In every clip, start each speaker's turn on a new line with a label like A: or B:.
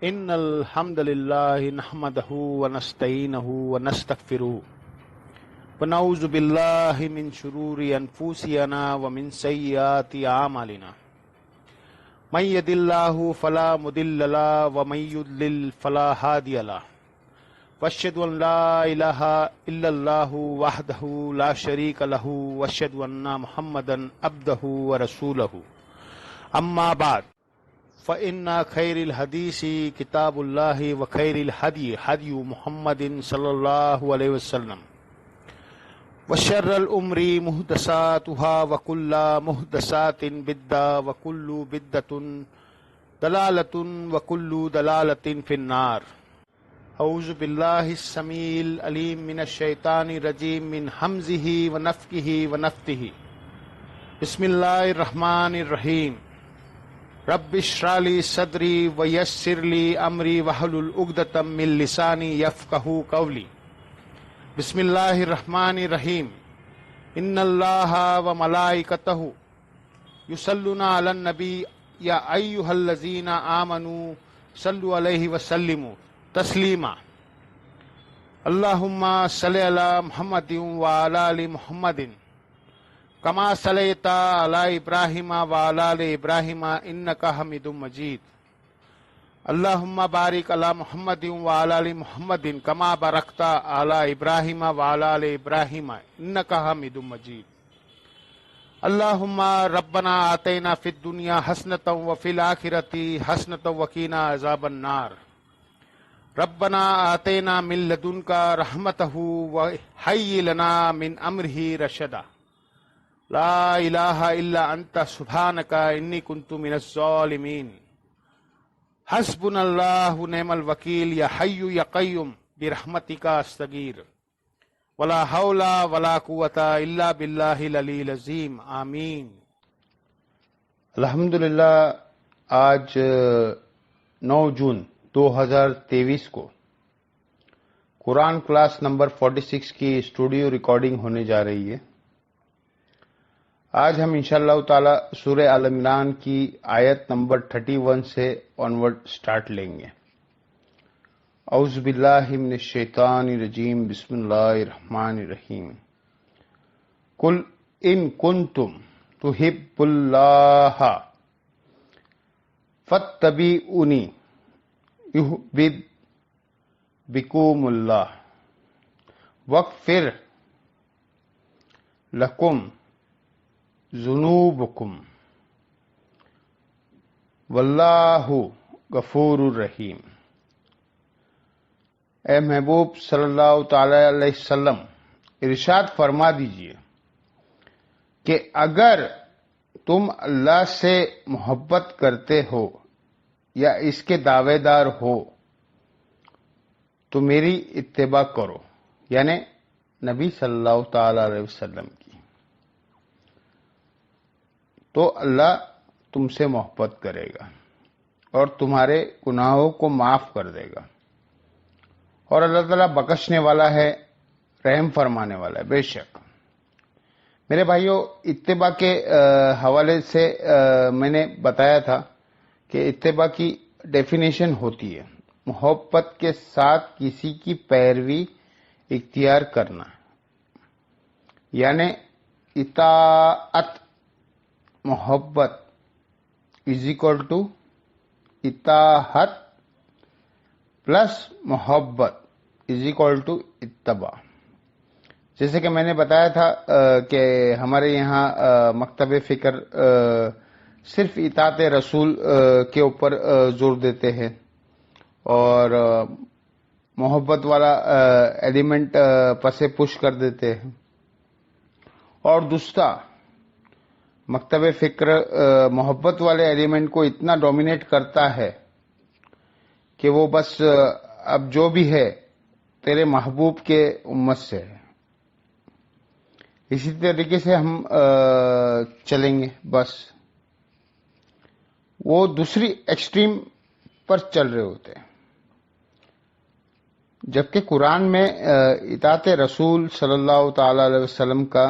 A: إن الحمد لله نحمده ونستعينه ونستغفره ونعوذ بالله من شرور أنفسنا ومن سيئات أعمالنا من يهد الله فلا مضل له ومن يضلل فلا هادي له وأشهد أن لا إله إلا الله وحده لا شريك له وأشهد أن محمدا عبده ورسوله أما بعد فإن خير الحديث كتاب الله وخير الهدي هدي محمد صلى الله عليه وسلم وشر الأمور محدثاتها وكل محدثات بدعة وكل بدعة ضلالة وكل ضلالة في النار. أعوذ بالله السميع العليم من الشيطان الرجيم من همزه ونفخه ونفثه. بسم الله الرحمن الرحيم. رب اشرح لي صدري ويسر لي امري واحلل عقدة من لساني يفقهوا قولي. بسم الله الرحمن الرحيم. ان الله وملائكته يصلون على النبي يا ايها الذين آمنوا صلوا عليه وسلموا تسليما. اللهم صل على محمد وعلى ال محمد كما صليت على إبراهيم وعلى آل إبراهيم إنك حميد مجيد. اللهم بارك على محمد وعلى آل محمد كما باركت على إبراهيم وعلى آل إبراهيم إنك حميد مجيد. اللهم ربنا آتنا في الدنيا حسنة وفي الآخرة حسنة وقنا عذاب النار. ربنا آتنا من لدنك رحمته وهيئ لنا من أمره رشدا. لا الہ الا انت سبحانک انی کنت من الظالمین. حسبنا اللہ نعم الوکیل یا حی یا قیوم برحمتک استغیث ولا حول ولا قوة الا باللہ العلی العظیم. آمین.
B: الحمدللہ آج 9 جون 2023 کو قرآن کلاس نمبر 46 کی اسٹوڈیو ریکارڈنگ ہونے جا رہی ہے. آج ہم انشاءاللہ تعالی سورہ آل عمران کی آیت نمبر 31 سے آنورڈ سٹارٹ لیں گے. اعوذ باللہ من الشیطان الرجیم. بسم اللہ الرحمن الرحیم. قل ان کنتم تحب اللہ فاتبعونی یحببکم اللہ واغفر لکم ذنوبکم واللہ غفور الرحیم. اے محبوب صلی اللہ تعالی علیہ وسلم ارشاد فرما دیجئے کہ اگر تم اللہ سے محبت کرتے ہو یا اس کے دعوے دار ہو تو میری اتباع کرو، یعنی نبی صلی اللہ تعالی علیہ وسلم کی، تو اللہ تم سے محبت کرے گا اور تمہارے گناہوں کو معاف کر دے گا. اور اللہ تعالیٰ بخشنے والا ہے، رحم فرمانے والا ہے. بے شک میرے بھائیوں، اتباع کے حوالے سے میں نے بتایا تھا کہ اتباع کی ڈیفینیشن ہوتی ہے محبت کے ساتھ کسی کی پیروی اختیار کرنا، یعنی اطاعت محبت از اکول ٹو اطاعت پلس محبت از اکول ٹو اتباع. جیسے کہ میں نے بتایا تھا کہ ہمارے یہاں مکتب فکر صرف اطاعت رسول کے اوپر زور دیتے ہیں اور محبت والا ایلیمنٹ پسے پش کر دیتے ہیں. اور دوسرا مکتب فکر محبت والے ایلیمنٹ کو اتنا ڈومینیٹ کرتا ہے کہ وہ بس اب جو بھی ہے تیرے محبوب کے امت سے ہے. اسی طریقے سے ہم چلیں گے، بس وہ دوسری ایکسٹریم پر چل رہے ہوتے ہیں. جبکہ قرآن میں اطاعت رسول صلی اللہ تعالی علیہ وسلم کا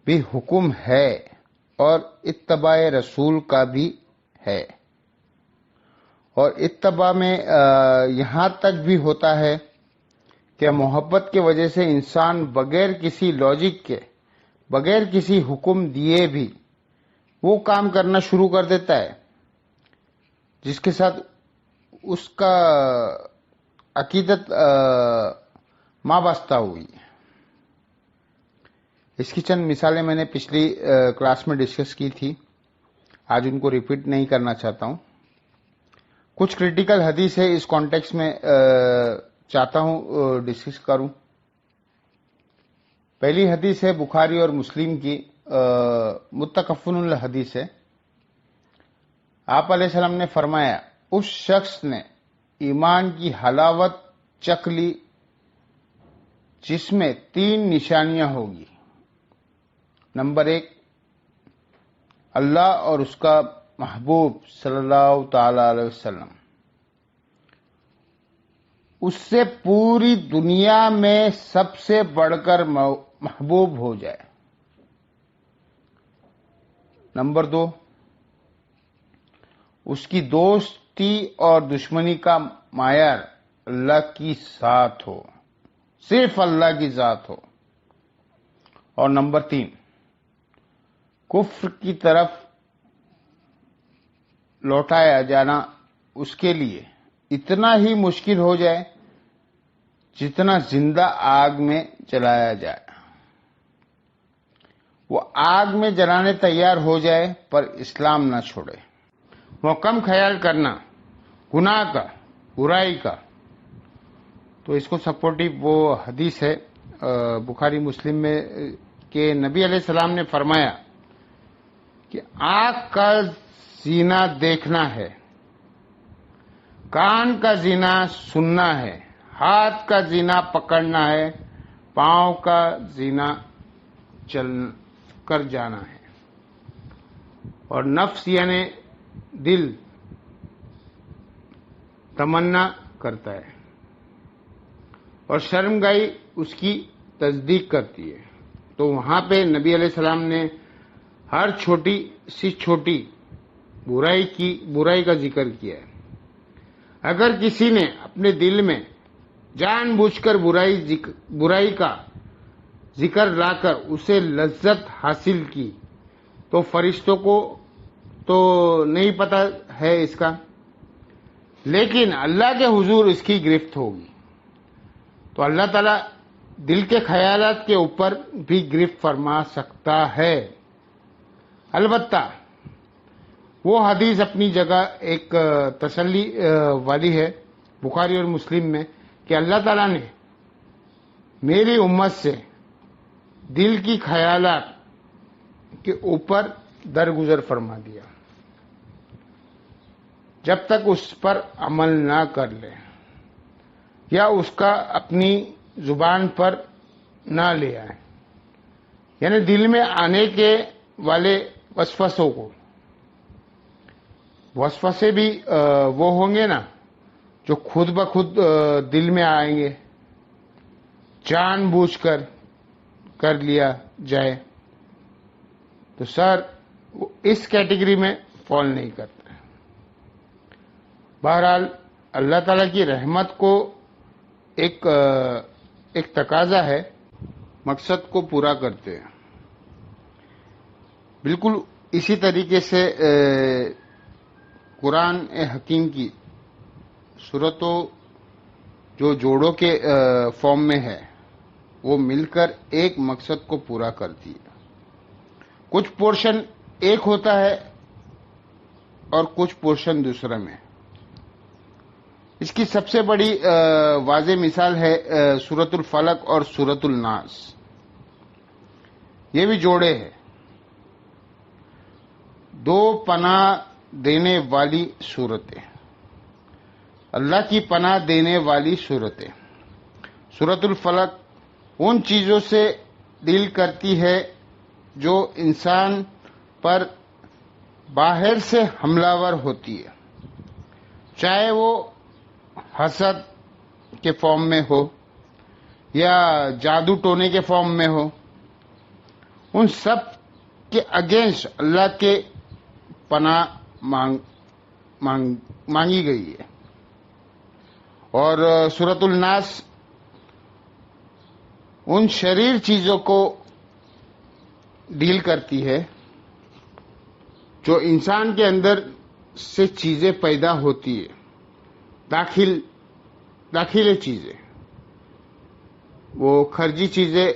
B: بھی حکم ہے اور اتباع رسول کا بھی ہے. اور اتباع میں یہاں تک بھی ہوتا ہے کہ محبت کی وجہ سے انسان بغیر کسی لاجک کے، بغیر کسی حکم دیے بھی وہ کام کرنا شروع کر دیتا ہے جس کے ساتھ اس کا عقیدت وابستہ ہوئی. اس کی چند مثالیں میں نے پچھلی کلاس میں ڈسکس کی تھی، آج ان کو ریپیٹ نہیں کرنا چاہتا ہوں. کچھ کریٹیکل حدیث ہے، اس کانٹیکس میں چاہتا ہوں ڈسکس کروں. پہلی حدیث ہے بخاری اور مسلم کی، متفقن الحدیث ہے. آپ علیہ السلام نے فرمایا، اس شخص نے ایمان کی حلاوت چکھ لی جس میں 3 نشانیاں ہوگی. نمبر 1، اللہ اور اس کا محبوب صلی اللہ تعالی علیہ وسلم اس سے پوری دنیا میں سب سے بڑھ کر محبوب ہو جائے. نمبر 2، اس کی دوستی اور دشمنی کا معیار اللہ کی ذات ہو، صرف اللہ کی ذات ہو. اور نمبر 3، کفر کی طرف لوٹایا جانا اس کے لیے اتنا ہی مشکل ہو جائے جتنا زندہ آگ میں جلایا جائے. وہ آگ میں جلانے تیار ہو جائے پر اسلام نہ چھوڑے. وہ کم خیال کرنا گناہ کا، برائی کا. تو اس کو سپورٹیو وہ حدیث ہے بخاری مسلم میں کہ نبی علیہ السلام نے فرمایا کہ آنکھ کا زینا دیکھنا ہے، کان کا زینا سننا ہے، ہاتھ کا زینا پکڑنا ہے، پاؤں کا زینا چل کر جانا ہے. اور نفس یعنی دل تمنا کرتا ہے اور شرمگاہی اس کی تصدیق کرتی ہے. تو وہاں پہ نبی علیہ السلام نے ہر چھوٹی سی چھوٹی برائی کا ذکر کیا ہے. اگر کسی نے اپنے دل میں جان بوجھ کر برائی کا ذکر لا کر اسے لذت حاصل کی تو فرشتوں کو تو نہیں پتا ہے اس کا، لیکن اللہ کے حضور اس کی گرفت ہوگی. تو اللہ تعالیٰ دل کے خیالات کے اوپر بھی گرفت فرما سکتا ہے. البتہ وہ حدیث اپنی جگہ ایک تسلی والی ہے بخاری اور مسلم میں کہ اللہ تعالیٰ نے میری امت سے دل کی خیالات کے اوپر درگزر فرما دیا جب تک اس پر عمل نہ کر لے یا اس کا اپنی زبان پر نہ لے آئے. یعنی دل میں آنے کے والے وسوسوں کو، وسوسے بھی وہ ہوں گے نا جو خود بخود دل میں آئیں گے، جان بوجھ کر لیا جائے تو سر اس کیٹیگری میں فال نہیں کرتا. بہرحال اللہ تعالیٰ کی رحمت کو ایک تقاضا ہے، مقصد کو پورا کرتے ہیں. بالکل اسی طریقے سے قرآن حکیم کی صورتوں جو جوڑوں کے فارم میں ہے وہ مل کر ایک مقصد کو پورا کرتی ہے. کچھ پورشن ایک ہوتا ہے اور کچھ پورشن دوسرا میں. اس کی سب سے بڑی واضح مثال ہے سورۃ الفلق اور سورۃ الناس. یہ بھی جوڑے ہیں، دو پناہ دینے والی صورتیں، اللہ کی پناہ دینے والی صورتیں. سورۃ الفلق ان چیزوں سے ڈیل کرتی ہے جو انسان پر باہر سے حملہ ور ہوتی ہے، چاہے وہ حسد کے فارم میں ہو یا جادو ٹونے کے فارم میں ہو. ان سب کے اگینسٹ اللہ کے پناہ مانگی گئی ہے. اور سورۃ الناس ان شریر چیزوں کو ڈیل کرتی ہے جو انسان کے اندر سے چیزیں پیدا ہوتی ہے، داخلی چیزیں، وہ خارجی چیزیں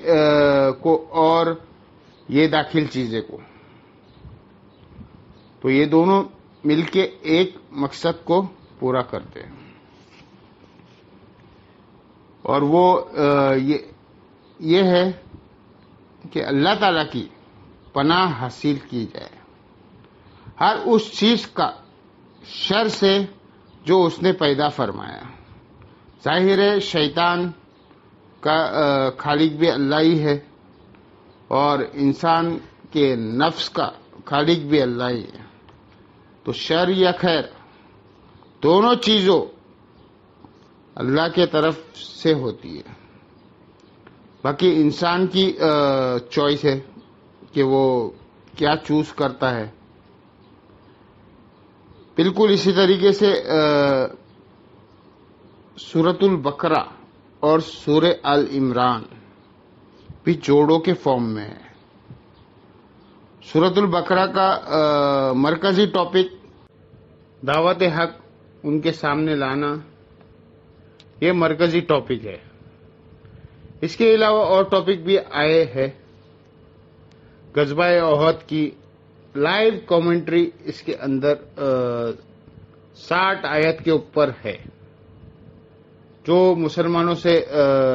B: کو اور یہ داخل چیزیں کو. تو یہ دونوں مل کے ایک مقصد کو پورا کرتے ہیں، اور وہ یہ ہے کہ اللہ تعالیٰ کی پناہ حاصل کی جائے ہر اس چیز کا شر سے جو اس نے پیدا فرمایا. ظاہر ہے شیطان کا خالق بھی اللہ ہی ہے، اور انسان کے نفس کا خالق بھی اللہ ہی ہے. تو شر یا خیر دونوں چیزوں اللہ کے طرف سے ہوتی ہے. باقی انسان کی چوائس ہے کہ وہ کیا چوز کرتا ہے. بالکل اسی طریقے سے سورۃ البقرہ اور سورہ آل عمران بھی جوڑوں کے فارم میں ہے. سورۃ البقرہ کا مرکزی ٹاپک دعوت حق ان کے سامنے لانا، یہ مرکزی ٹاپک ہے. اس کے علاوہ اور ٹاپک بھی آئے ہیں. غزوہ احد کی لائیو کامنٹری اس کے اندر 60 آیت کے اوپر ہے، جو مسلمانوں سے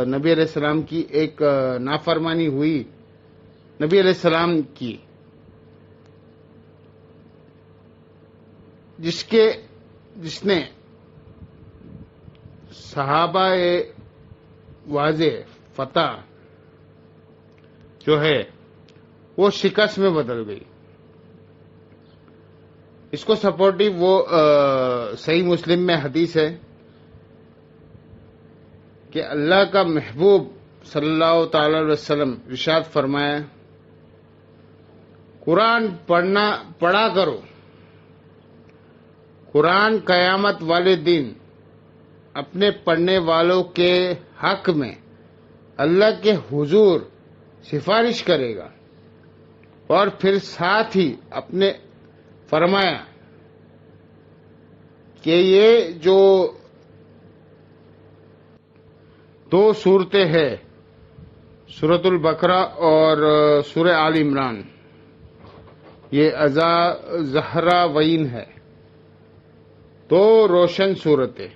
B: نبی علیہ السلام کی ایک نافرمانی ہوئی، نبی علیہ السلام کی، جس نے صحابہ واضح فتح جو ہے وہ شکست میں بدل گئی. اس کو سپورٹیو وہ صحیح مسلم میں حدیث ہے کہ اللہ کا محبوب صلی اللہ تعالی علیہ وسلم ارشاد فرمایا، قرآن پڑھا کرو. قرآن قیامت والے دن اپنے پڑھنے والوں کے حق میں اللہ کے حضور سفارش کرے گا. اور پھر ساتھ ہی اپنے فرمایا کہ یہ جو 2 صورتیں ہیں، سورۃ البقرہ اور سورہ آل عمران، یہ زہرا وین ہے، 2 روشن صورتیں.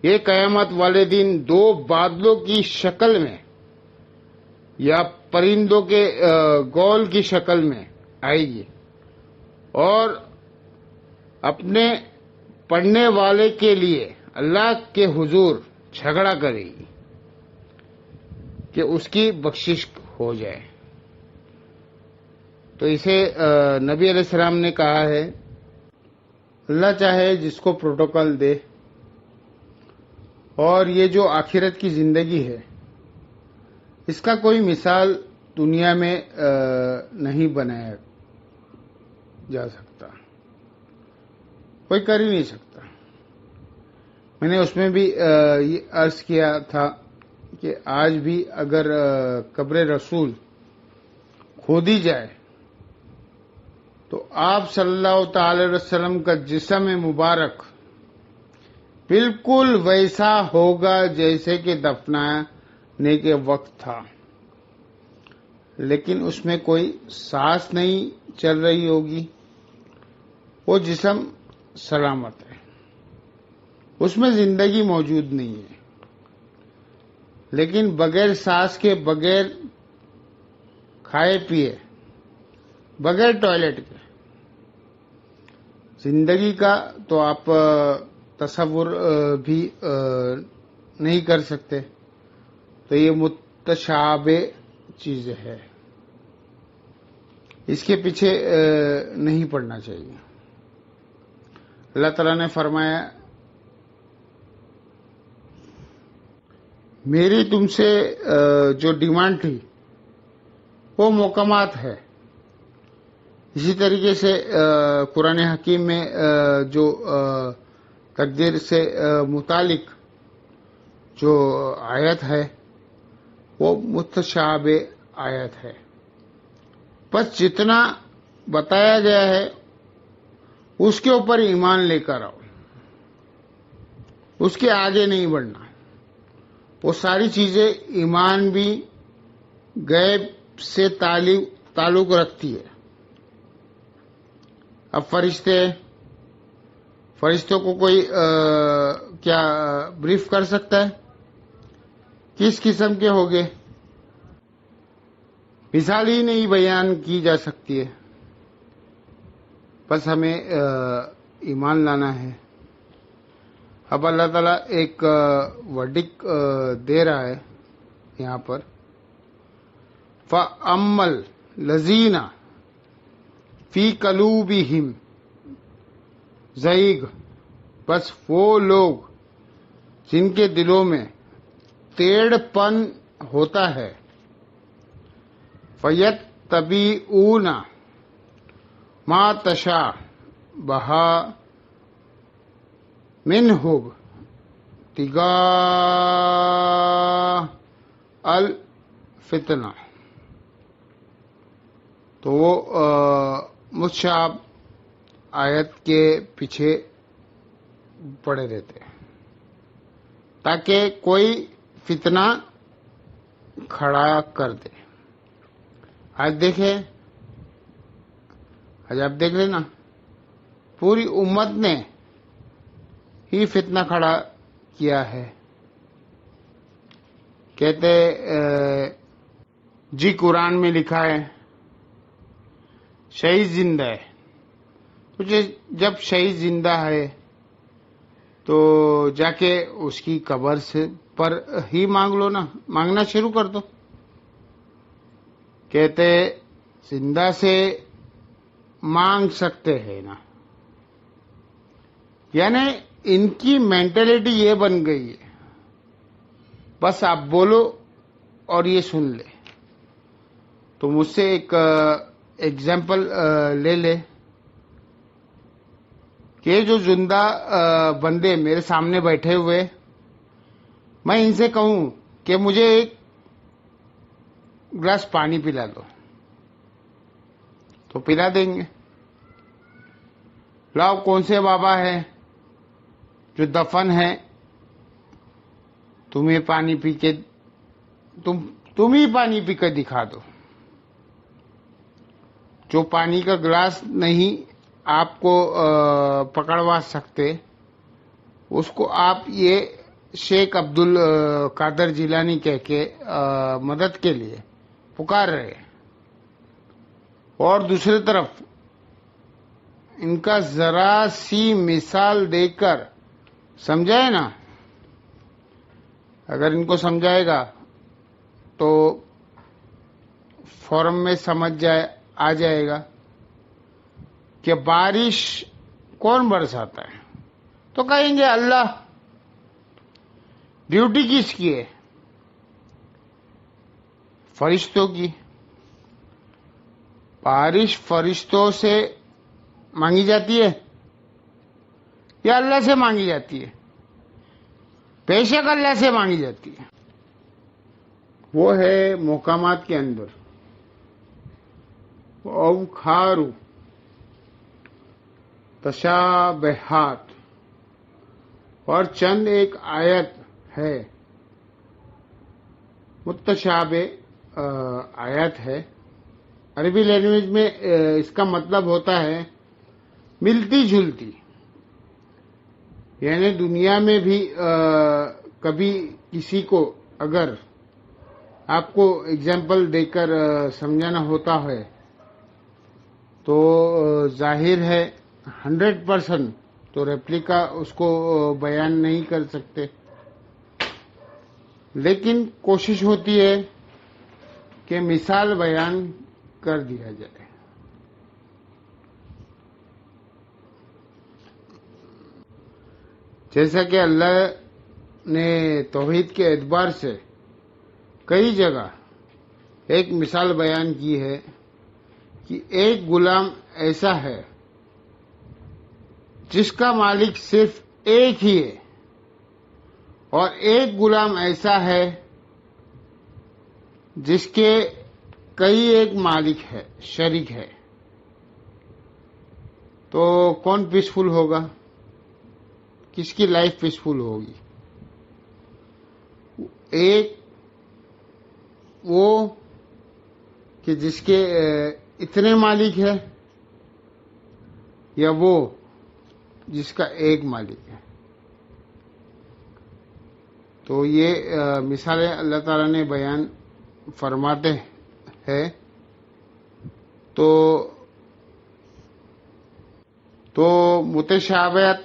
B: یہ قیامت والے دن 2 بادلوں کی شکل میں یا پرندوں کے گول کی شکل میں آئے گی، اور اپنے پڑھنے والے کے لیے اللہ کے حضور جھگڑا کرے گی کہ اس کی بخشش ہو جائے. تو اسے نبی علیہ السلام نے کہا ہے، اللہ چاہے جس کو پروٹوکول دے. اور یہ جو آخرت کی زندگی ہے، اس کا کوئی مثال دنیا میں نہیں بنایا جا سکتا، کوئی کر ہی نہیں سکتا. میں نے اس میں بھی یہ عرض کیا تھا کہ آج بھی اگر قبر رسول کھودی جائے تو آپ صلی اللہ تعالی وسلم کا جسم مبارک بالکل ویسا ہوگا جیسے کہ دفنانے کے وقت تھا، لیکن اس میں کوئی سانس نہیں چل رہی ہوگی. وہ جسم سلامت ہے، اس میں زندگی موجود نہیں ہے. لیکن بغیر سانس کے، بغیر کھائے پیے، بغیر ٹوائلٹ کے زندگی کا تو آپ تصور بھی نہیں کر سکتے. تو یہ متشابہ چیز ہے، اس کے پیچھے نہیں پڑنا چاہیے. اللہ تعالیٰ نے فرمایا، میری تم سے جو ڈیمانڈ تھی وہ محکمات ہے، اسی طریقے سے قرآن حکیم میں جو تقدیر سے متعلق جو آیت ہے وہ متشابہ آیت ہے. بس جتنا بتایا گیا ہے اس کے اوپر ایمان لے کر آؤ، اس کے آگے نہیں بڑھنا. وہ ساری چیزیں ایمان بھی غیب سے تعلق رکھتی ہے. اب فرشتوں کو کوئی کیا بریف کر سکتا ہے؟ کس قسم کے ہوگے؟ مثال ہی نہیں بیان کی جا سکتی ہے. بس ہمیں ایمان لانا ہے. اب اللہ تعالیٰ ایک ورڈک دے رہا ہے یہاں پر، فَأَمَّا الَّذِينَ فِي قُلُوبِهِمْ زَيْغٌ، بس وہ لوگ جن کے دلوں میں ٹیڑھ پن ہوتا ہے، فَيَتَّبِعُونَ مَا تَشَابَهَ مِنْهُ ابْتِغَاءَ الْفِتْنَةِ، تو وہ متشابہ آیت کے پیچھے پڑے رہتے ہیں تاکہ کوئی فتنہ کھڑا کر دے. آج دیکھیں، آج آپ دیکھ لینا پوری امت نے ہی فتنہ کھڑا کیا ہے. کہتے جی قرآن میں لکھا ہے شہید زندہ ہے. تو جب شہید زندہ ہے تو جا کے اس کی قبر سے پر ہی مانگ لو نا، مانگنا شروع کر دو. کہتے زندہ سے مانگ سکتے ہیں نا، یعنی ان کی مینٹلٹی یہ بن گئی ہے بس آپ بولو اور یہ سن لے. تو مجھ سے ایک ایگزامپل لے لے کہ جو زندہ بندے میرے سامنے بیٹھے ہوئے، میں ان سے کہوں کہ مجھے ایک گلاس پانی پلا دو تو پلا دیں گے. لاؤ کون سے بابا ہے جو دفن ہے، تمہیں پانی پی کے تم ہی پانی پی کے دکھا دو. جو پانی کا گلاس نہیں آپ کو پکڑوا سکتے، اس کو آپ یہ شیخ عبد القادر جیلانی کہہ کے مدد کے لیے پکار رہے. اور دوسری طرف ان کا ذرا سی مثال دے کر سمجھائے نا، اگر ان کو سمجھائے گا تو فورم میں سمجھ آ جائے گا کہ بارش کون برساتا ہے. تو کہیں گے اللہ. ڈیوٹی کس کی ہے؟ فرشتوں کی. بارش فرشتوں سے مانگی جاتی ہے یا اللہ سے مانگی جاتی ہے؟ بے شک اللہ سے مانگی جاتی ہے. وہ ہے محکمات کے اندر اوکھارو تشابہات، اور چند ایک آیت ہے متشابہ آیت ہے. عربی لینگویج میں اس کا مطلب ہوتا ہے ملتی جلتی. یعنی دنیا میں بھی کبھی کسی کو اگر آپ کو اگزامپل دے کر سمجھانا ہوتا ہے تو ظاہر ہے 100% تو ریپلیکا اس کو بیان نہیں کر سکتے، لیکن کوشش ہوتی ہے کہ مثال بیان کر دیا جائے. جیسا کہ اللہ نے توحید کے اعتبار سے کئی جگہ ایک مثال بیان کی ہے کہ ایک غلام ایسا ہے جس کا مالک صرف ایک ہی ہے، اور ایک غلام ایسا ہے جس کے کئی ایک مالک ہے، شریک ہے، تو کون پیسفل ہوگا؟ کس کی لائف پیسفل ہوگی؟ ایک وہ کہ جس کے اتنے مالک ہے، یا وہ جس کا ایک مالک ہے؟ تو یہ مثالیں اللہ تعالیٰ نے بیان فرماتے ہیں. تو متشابہت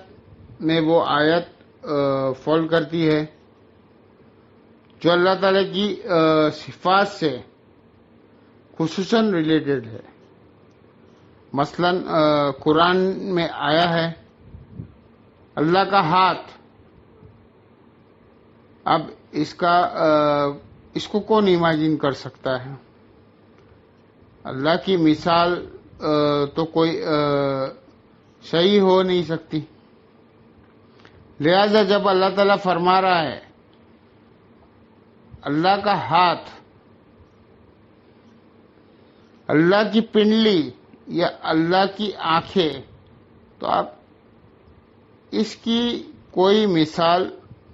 B: میں وہ آیت فال کرتی ہے جو اللہ تعالیٰ کی صفات سے خصوصاً ریلیٹڈ ہے. مثلا قرآن میں آیا ہے اللہ کا ہاتھ. اب اس کو کون امیجن کر سکتا ہے؟ اللہ کی مثال تو کوئی صحیح ہو نہیں سکتی. لہذا جب اللہ تعالیٰ فرما رہا ہے اللہ کا ہاتھ، اللہ کی پنڈلی یا اللہ کی آنکھیں، تو آپ اس کی کوئی مثال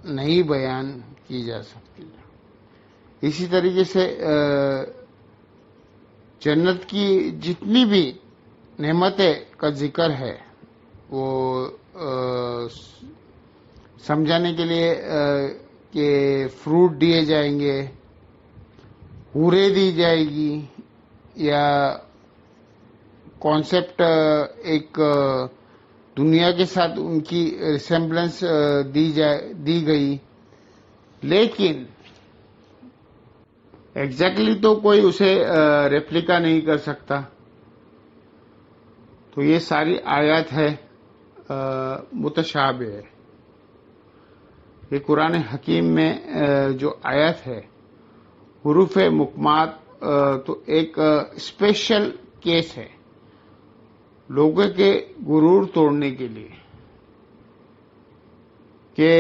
B: نہیں بیان کی جا سکتی. اسی طریقے سے جنت کی جتنی بھی نعمتیں کا ذکر ہے وہ سمجھانے کے لیے کہ فروٹ دیے جائیں گے، حوریں دی جائے گی، یا کانسیپٹ ایک دنیا کے ساتھ ان کی ریسمبلنس دی گئی، لیکن ایگزیکٹلی تو کوئی اسے ریپلیکا نہیں کر سکتا. تو یہ ساری آیات ہے متشابہ ہے. یہ قرآن حکیم میں جو آیات ہے حروف محکمات تو ایک اسپیشل کیس ہے لوگوں کے غرور توڑنے کے لیے کہ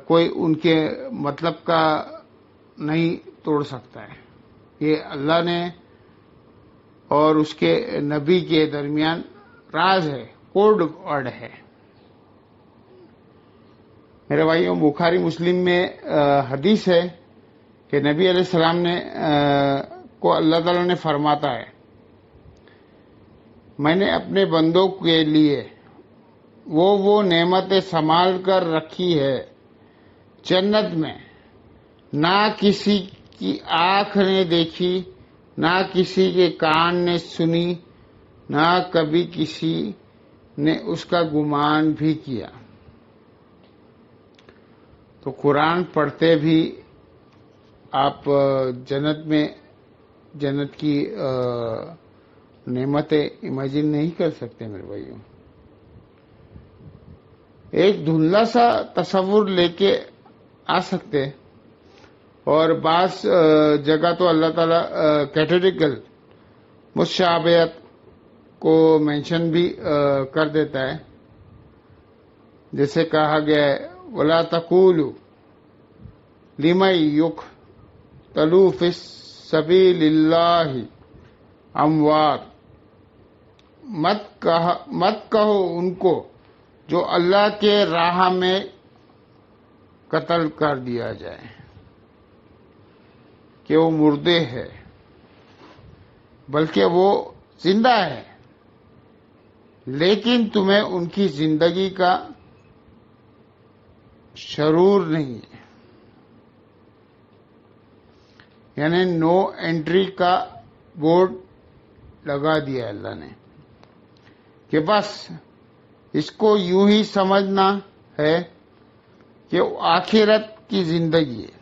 B: کوئی ان کے مطلب کا نہیں توڑ سکتا ہے. یہ اللہ نے اور اس کے نبی کے درمیان راز ہے، کوڈ ورڈ ہے. میرے بھائیوں، بخاری مسلم میں حدیث ہے کہ نبی علیہ السلام نے کو اللہ تعالیٰ نے فرماتا ہے میں نے اپنے بندوں کے لیے وہ نعمتیں سنبھال کر رکھی ہے جنت میں، نہ کسی کی آنکھ نے دیکھی، نہ کسی کے کان نے سنی، نہ کبھی کسی نے اس کا گمان بھی کیا. تو قرآن پڑھتے بھی آپ جنت کی نعمتیں امیجن نہیں کر سکتے میرے بھائیوں. ایک دھندلا سا تصور لے کے آ سکتے، اور بعض جگہ تو اللہ تعالیٰ کیٹیگریکل مشابہت کو مینشن بھی کر دیتا ہے، جیسے کہا گیا ہے وَلَا تَقُولُوا لِمَن يُقْتَلُ فِي سَبِيلِ اللَّهِ اموات. مت کہو ان کو جو اللہ کے راہ میں قتل کر دیا جائے کہ وہ مردے ہے، بلکہ وہ زندہ ہے، لیکن تمہیں ان کی زندگی کا شعور نہیں ہے. یعنی نو انٹری کا بورڈ لگا دیا اللہ نے کہ بس اس کو یوں ہی سمجھنا ہے کہ آخرت کی زندگی ہے،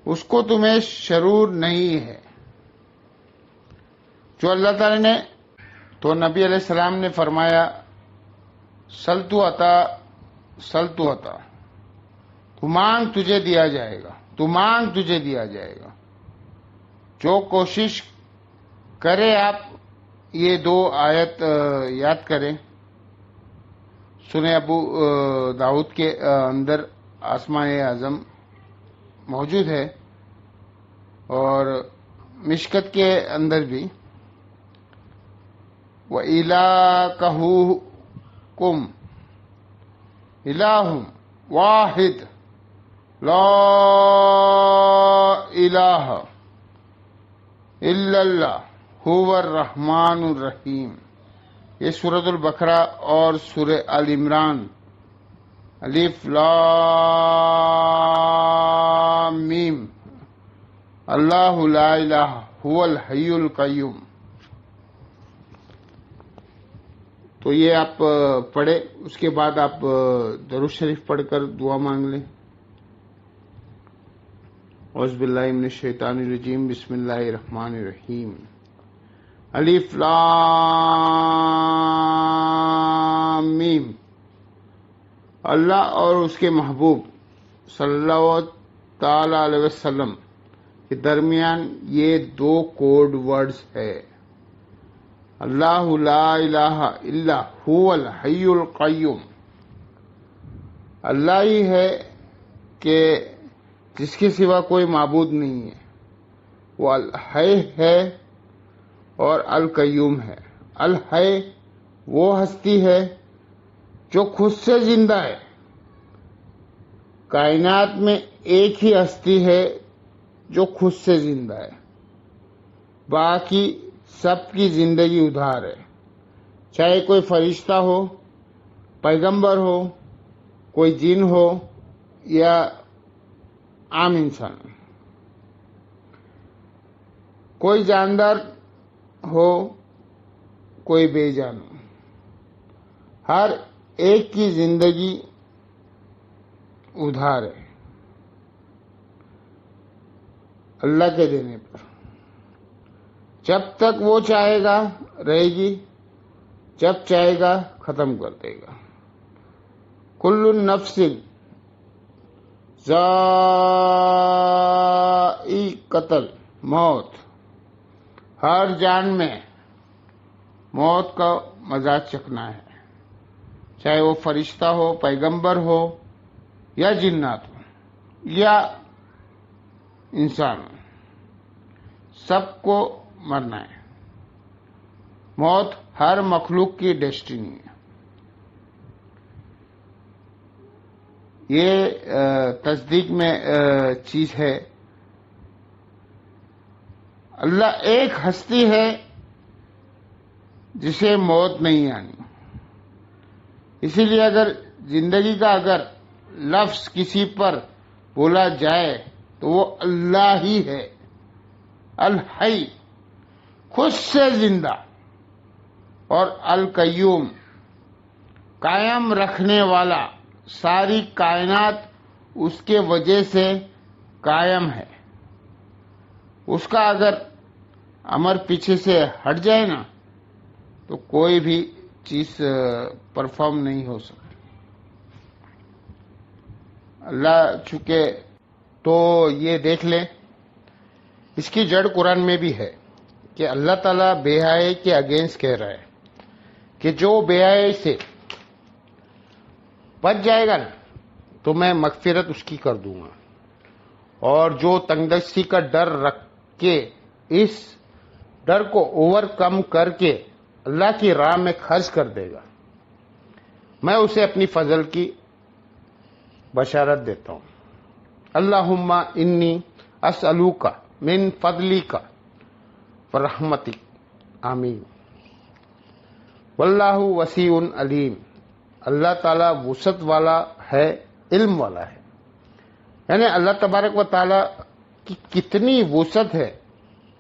B: اس کو تمہیں شعور نہیں ہے. جو اللہ تعالی نے تو نبی علیہ السلام نے فرمایا سلطو عطا، تو مانگ تجھے دیا جائے گا، تو مانگ تجھے دیا جائے گا. جو کوشش کرے آپ یہ دو آیت یاد کریں. سنیں ابو داؤد کے اندر آسماء اعظم موجود ہے اور مشکت کے اندر بھی. وَإِلَٰهُكُمْ إِلَٰهٌ وَاحِدٌ لَا إِلَٰهَ إِلَّا اللَّهُ هُوَ الرَّحْمَٰنُ الرَّحِيمُ. یہ سورۃ البقرہ اور سورہ آل عمران. الف لام میم. اللہ لا الہ هو الحی القیوم. تو یہ آپ پڑھیں، اس کے بعد آپ درود شریف پڑھ کر دعا مانگ لیں. اعوذ باللہ من الشیطان الرجیم. بسم اللہ الرحمن الرحیم. الف لام میم. اللہ اور اس کے محبوب صلی اللہ تعالی علیہ وسلم کے درمیان یہ دو کوڈ ورڈز ہے. اللہ لا الہ الا هو الحی القیوم. اللہ ہی ہے کہ جس کے سوا کوئی معبود نہیں ہے. وہ الحی ہے اور القیوم ہے. الحی وہ ہستی ہے جو خود سے زندہ ہے. کائنات میں ایک ہی ہستی ہے جو خود سے زندہ ہے، باقی سب کی زندگی ادھار ہے. چاہے کوئی فرشتہ ہو، پیغمبر ہو، کوئی جن ہو یا عام انسان، کوئی جاندار ہو، کوئی بے جان ہو، ہر ایک کی زندگی ادھار ہے اللہ کے دینے پر. جب تک وہ چاہے گا رہے گی، جب چاہے گا ختم کر دے گا. کل نفس ذائقۃ الموت. ہر جان میں موت کا مزہ چکھنا ہے، چاہے وہ فرشتہ ہو، پیغمبر ہو یا جنات ہو یا انسان ہو، سب کو مرنا ہے. موت ہر مخلوق کی ڈیسٹینی ہے. یہ تصدیق میں چیز ہے. اللہ ایک ہستی ہے جسے موت نہیں آنی. اسی لیے اگر زندگی کا اگر لفظ کسی پر بولا جائے تو وہ اللہ ہی ہے. الحی خود سے زندہ، اور القیوم قائم رکھنے والا. ساری کائنات اس کے وجہ سے قائم ہے. اس کا اگر امر پیچھے سے ہٹ جائے نا تو کوئی بھی چیز پرفارم نہیں ہو سکتی. اللہ چونکہ تو یہ دیکھ لیں، اس کی جڑ قرآن میں بھی ہے کہ اللہ تعالیٰ بے حیائی کے اگینسٹ کہہ رہا ہے کہ جو بے حیائی سے بچ جائے گا نا تو میں مغفرت اس کی کر دوں گا، اور جو تنگدستی کا ڈر رکھ کے اس ڈر کو اوور کم کر کے اللہ کی راہ میں خرچ کر دے گا، میں اسے اپنی فضل کی بشارت دیتا ہوں. اللہم انی اسألوک من فضلک ورحمتک. آمین. واللہ وسیع علیم. اللہ تعالیٰ وسعت والا ہے، علم والا ہے. یعنی اللہ تبارک و تعالیٰ کی کتنی وسعت ہے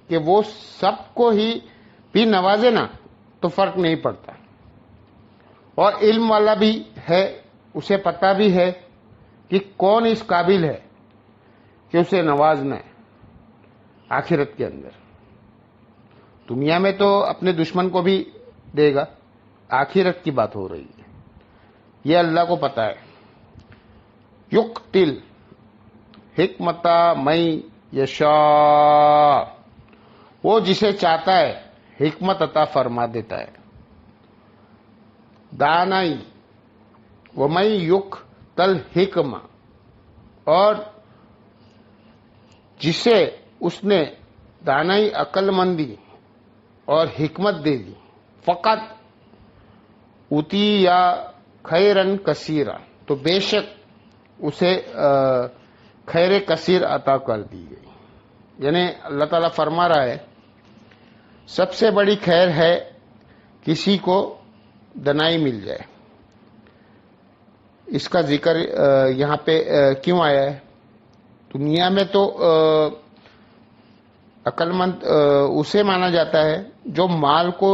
B: کہ وہ سب کو ہی بھی نوازے نا تو فرق نہیں پڑتا. اور علم والا بھی ہے، اسے پتہ بھی ہے کہ کون اس قابل ہے کہ اسے نوازنا ہے آخرت کے اندر. دنیا میں تو اپنے دشمن کو بھی دے گا، آخرت کی بات ہو رہی ہے. یہ اللہ کو پتا ہے. یقتل حکمت میں یشاء. وہ جسے چاہتا ہے حکمت عطا فرما دیتا ہے. دانائی ومن یؤتل حکمہ، اور جسے اس نے دانائی عقل مندی اور حکمت دے دی، فقط اوتی یا خیرن کثیرا، تو بے شک اسے خیر کثیر عطا کر دی گئی. یعنی اللہ تعالیٰ فرما رہا ہے سب سے بڑی خیر ہے کسی کو دنائی مل جائے. اس کا ذکر یہاں پہ کیوں آیا ہے؟ دنیا میں تو عقل مند اسے مانا جاتا ہے جو مال کو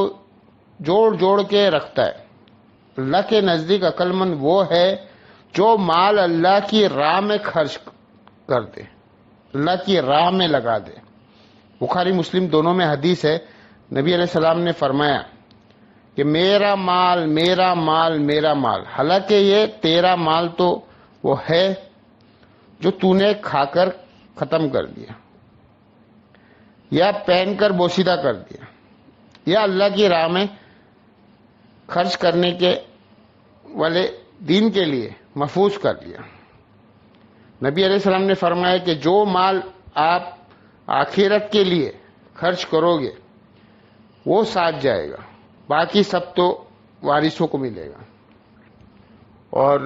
B: جوڑ جوڑ کے رکھتا ہے. اللہ کے نزدیک عقل مند وہ ہے جو مال اللہ کی راہ میں خرچ کر دے، اللہ کی راہ میں لگا دے. بخاری مسلم دونوں میں حدیث ہے، نبی علیہ السلام نے فرمایا کہ میرا مال میرا مال میرا مال، حالانکہ یہ تیرا مال تو وہ ہے جو تو نے کھا کر ختم کر دیا، یا پہن کر بوسیدہ کر دیا، یا اللہ کی راہ میں خرچ کرنے کے والے دین کے لیے محفوظ کر لیا. نبی علیہ السلام نے فرمایا کہ جو مال آپ آخرت کے لیے خرچ کرو گے وہ ساتھ جائے گا، باقی سب تو وارثوں کو ملے گا. اور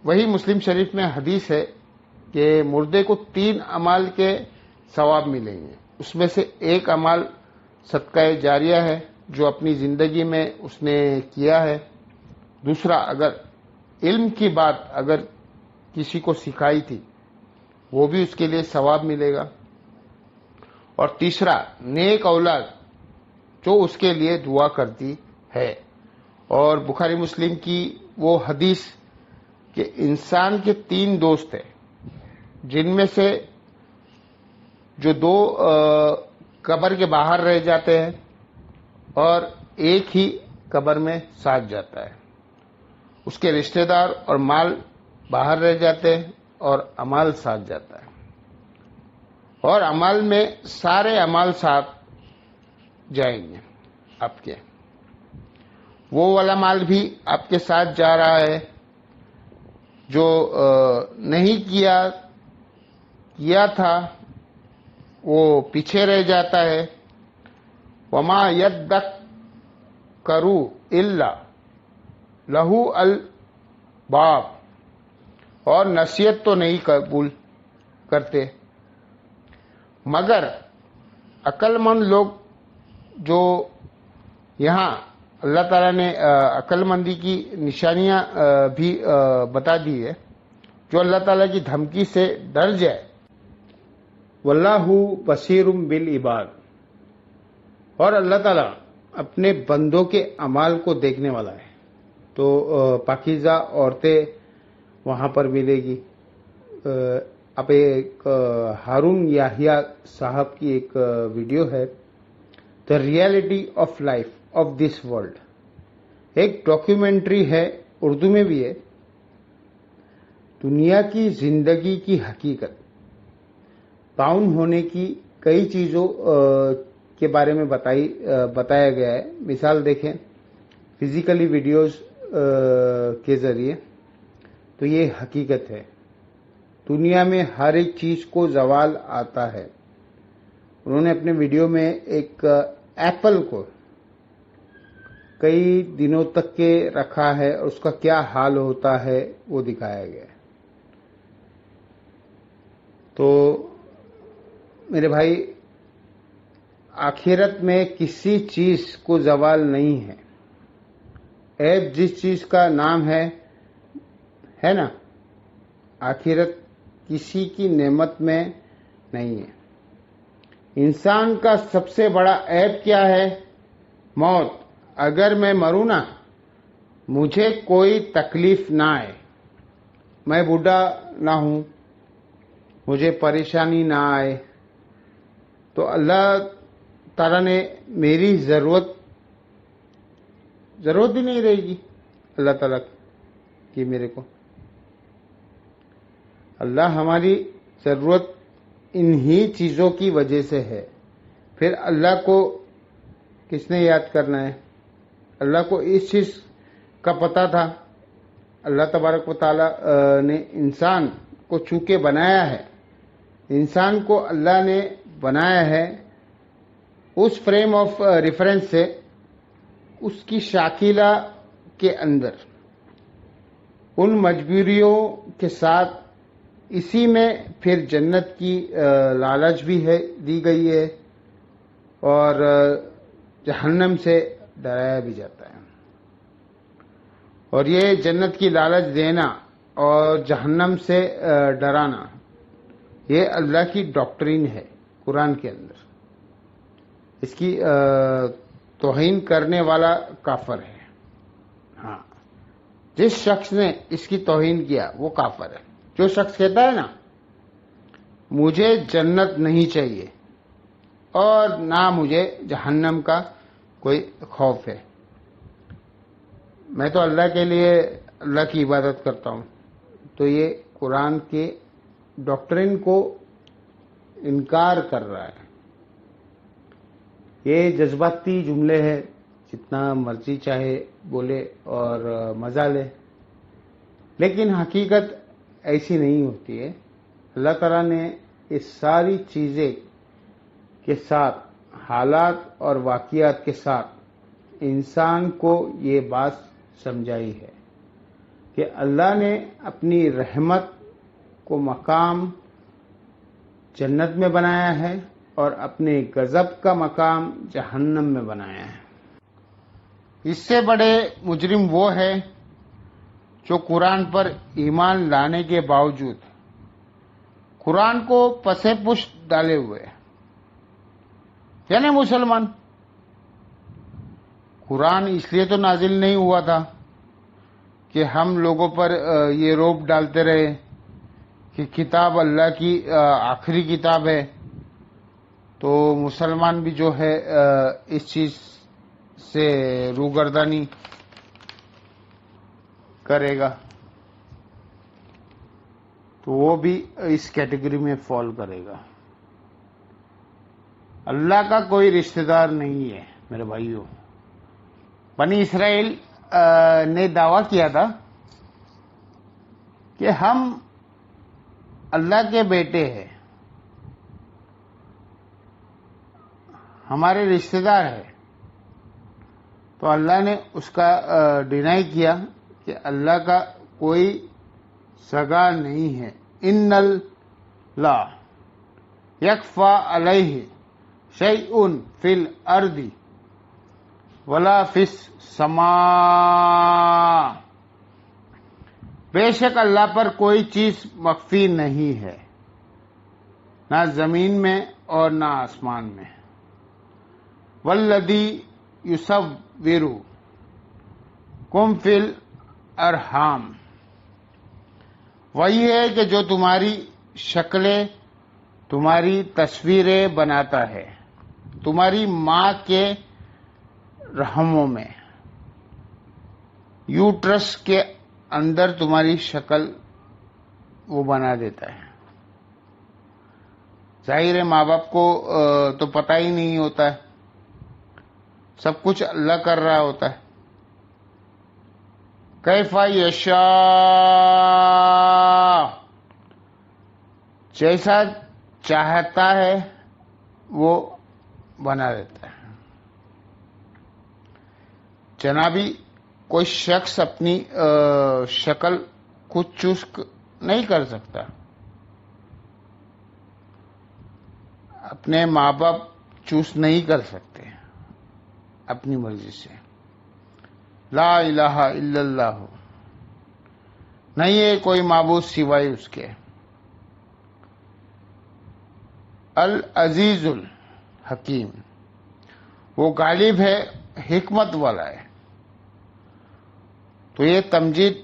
B: وہی مسلم شریف میں حدیث ہے کہ مردے کو 3 اعمال کے ثواب ملیں گے. اس میں سے ایک عمل صدقہ جاریہ ہے جو اپنی زندگی میں اس نے کیا ہے. دوسرا، اگر علم کی بات اگر کسی کو سکھائی تھی وہ بھی اس کے لیے ثواب ملے گا. اور تیسرا، نیک اولاد جو اس کے لیے دعا کرتی ہے. اور بخاری مسلم کی وہ حدیث کہ انسان کے 3 دوست ہیں جن میں سے جو 2 قبر کے باہر رہ جاتے ہیں اور ایک ہی قبر میں ساتھ جاتا ہے. اس کے رشتہ دار اور مال باہر رہ جاتے ہیں اور اعمال ساتھ جاتا ہے. اور اعمال میں سارے اعمال ساتھ جائیں گے آپ کے. وہ والا مال بھی آپ کے ساتھ جا رہا ہے جو نہیں کیا تھا وہ پیچھے رہ جاتا ہے. وما یدکروا الا لہو الباب، اور نصیحت تو نہیں قبول کرتے مگر عقل مند لوگ. جو یہاں اللہ تعالیٰ نے عقل مندی کی نشانیاں بھی بتا دی ہے، جو اللہ تعالیٰ کی دھمکی سے ڈر جائے. واللہ بصیر بالعباد، اور اللہ تعالیٰ اپنے بندوں کے اعمال کو دیکھنے والا ہے. تو پاکیزہ عورتیں وہاں پر ملے گی. اب ایک ہارون یحییٰ صاحب کی ایک ویڈیو ہے، the reality of life of this world. ایک ڈاکیومنٹری ہے، اردو میں بھی ہے. دنیا کی زندگی کی حقیقت، تعاون ہونے کی کئی چیزوں کے بارے میں بتایا گیا ہے. مثال دیکھیں فزیکلی ویڈیوز کے ذریعے، تو یہ حقیقت ہے. دنیا میں ہر ایک چیز کو زوال آتا ہے. انہوں نے اپنے ویڈیو میں ایک ایپل کو کئی دنوں تک کے رکھا ہے اور اس کا کیا حال ہوتا ہے وہ دکھایا گیا ہے. تو میرے بھائی، آخرت میں کسی چیز کو زوال نہیں ہے. عیب جس چیز کا نام ہے نا، آخرت کسی کی نعمت میں نہیں ہے. انسان کا سب سے بڑا عیب کیا ہے؟ موت. اگر میں مروں نا، مجھے کوئی تکلیف نہ آئے، میں بوڑھا نہ ہوں، مجھے پریشانی نہ آئے، تو اللہ تعالیٰ نے میری ضرورت بھی نہیں رہے گی. اللہ تعالیٰ کی میرے کو، اللہ ہماری ضرورت انہی چیزوں کی وجہ سے ہے. پھر اللہ کو کس نے یاد کرنا ہے؟ اللہ کو اس چیز کا پتہ تھا. اللہ تبارک و تعالی نے انسان کو چونکہ بنایا ہے، انسان کو اللہ نے بنایا ہے اس فریم آف ریفرنس سے، اس کی شاکلہ کے اندر ان مجبوریوں کے ساتھ، اسی میں پھر جنت کی لالچ بھی ہے دی گئی ہے اور جہنم سے ڈرایا بھی جاتا ہے. اور یہ جنت کی لالچ دینا اور جہنم سے ڈرانا یہ اللہ کی ڈاکٹرین ہے قرآن کے اندر. اس کی توہین کرنے والا کافر ہے. ہاں، جس شخص نے اس کی توہین کیا وہ کافر ہے. جو شخص کہتا ہے نا مجھے جنت نہیں چاہیے اور نہ مجھے جہنم کا کوئی خوف ہے، میں تو اللہ کے لیے اللہ کی عبادت کرتا ہوں، تو یہ قرآن کے ڈاکٹرین کو انکار کر رہا ہے. یہ جذباتی جملے ہیں، جتنا مرضی چاہے بولے اور مزہ لے، لیکن حقیقت ایسی نہیں ہوتی ہے. اللہ تعالیٰ نے اس ساری چیزیں کے ساتھ، حالات اور واقعات کے ساتھ انسان کو یہ بات سمجھائی ہے کہ اللہ نے اپنی رحمت کو مقام جنت میں بنایا ہے اور اپنے غضب کا مقام جہنم میں بنایا ہے. اس سے بڑے مجرم وہ ہے جو قرآن پر ایمان لانے کے باوجود قرآن کو پسے پشت ڈالے ہوئے، یعنی مسلمان. قرآن اس لیے تو نازل نہیں ہوا تھا کہ ہم لوگوں پر یہ روب ڈالتے رہے کہ کتاب اللہ کی آخری کتاب ہے، تو مسلمان بھی جو ہے اس چیز سے روگردانی کرے گا، تو وہ بھی اس کیٹیگری میں فال کرے گا. اللہ کا کوئی رشتہ دار نہیں ہے میرے بھائیوں. بنی اسرائیل نے دعویٰ کیا تھا کہ ہم اللہ کے بیٹے ہیں، ہمارے رشتہ دار ہے، تو اللہ نے اس کا ڈینائی کیا کہ اللہ کا کوئی سگا نہیں ہے. ان اللہ یکفی علیہ شیء فی الارض ولا فی السماء. بے شک اللہ پر کوئی چیز مخفی نہیں ہے، نہ زمین میں اور نہ آسمان میں. والذی یصورکم فی الارحام، وہی ہے کہ جو تمہاری شکلیں، تمہاری تصویریں بناتا ہے تمہاری ماں کے رحموں میں، یوٹرس کے اندر تمہاری شکل وہ بنا دیتا ہے. ظاہر ہے ماں باپ کو تو پتہ ہی نہیں ہوتا ہے، سب کچھ اللہ کر رہا ہوتا ہے. کیف یشاء، جیسا چاہتا ہے وہ بنا دیتا ہے. جنابی کوئی شخص اپنی شکل خود چوز نہیں کر سکتا، اپنے ماں باپ چوز نہیں کر سکتے اپنی مرضی سے. لا الہ الا اللہ، نہیں ہے کوئی معبود سوائے اس کے. العزیز الحکیم، وہ غالب ہے، حکمت والا ہے. تو یہ تمجید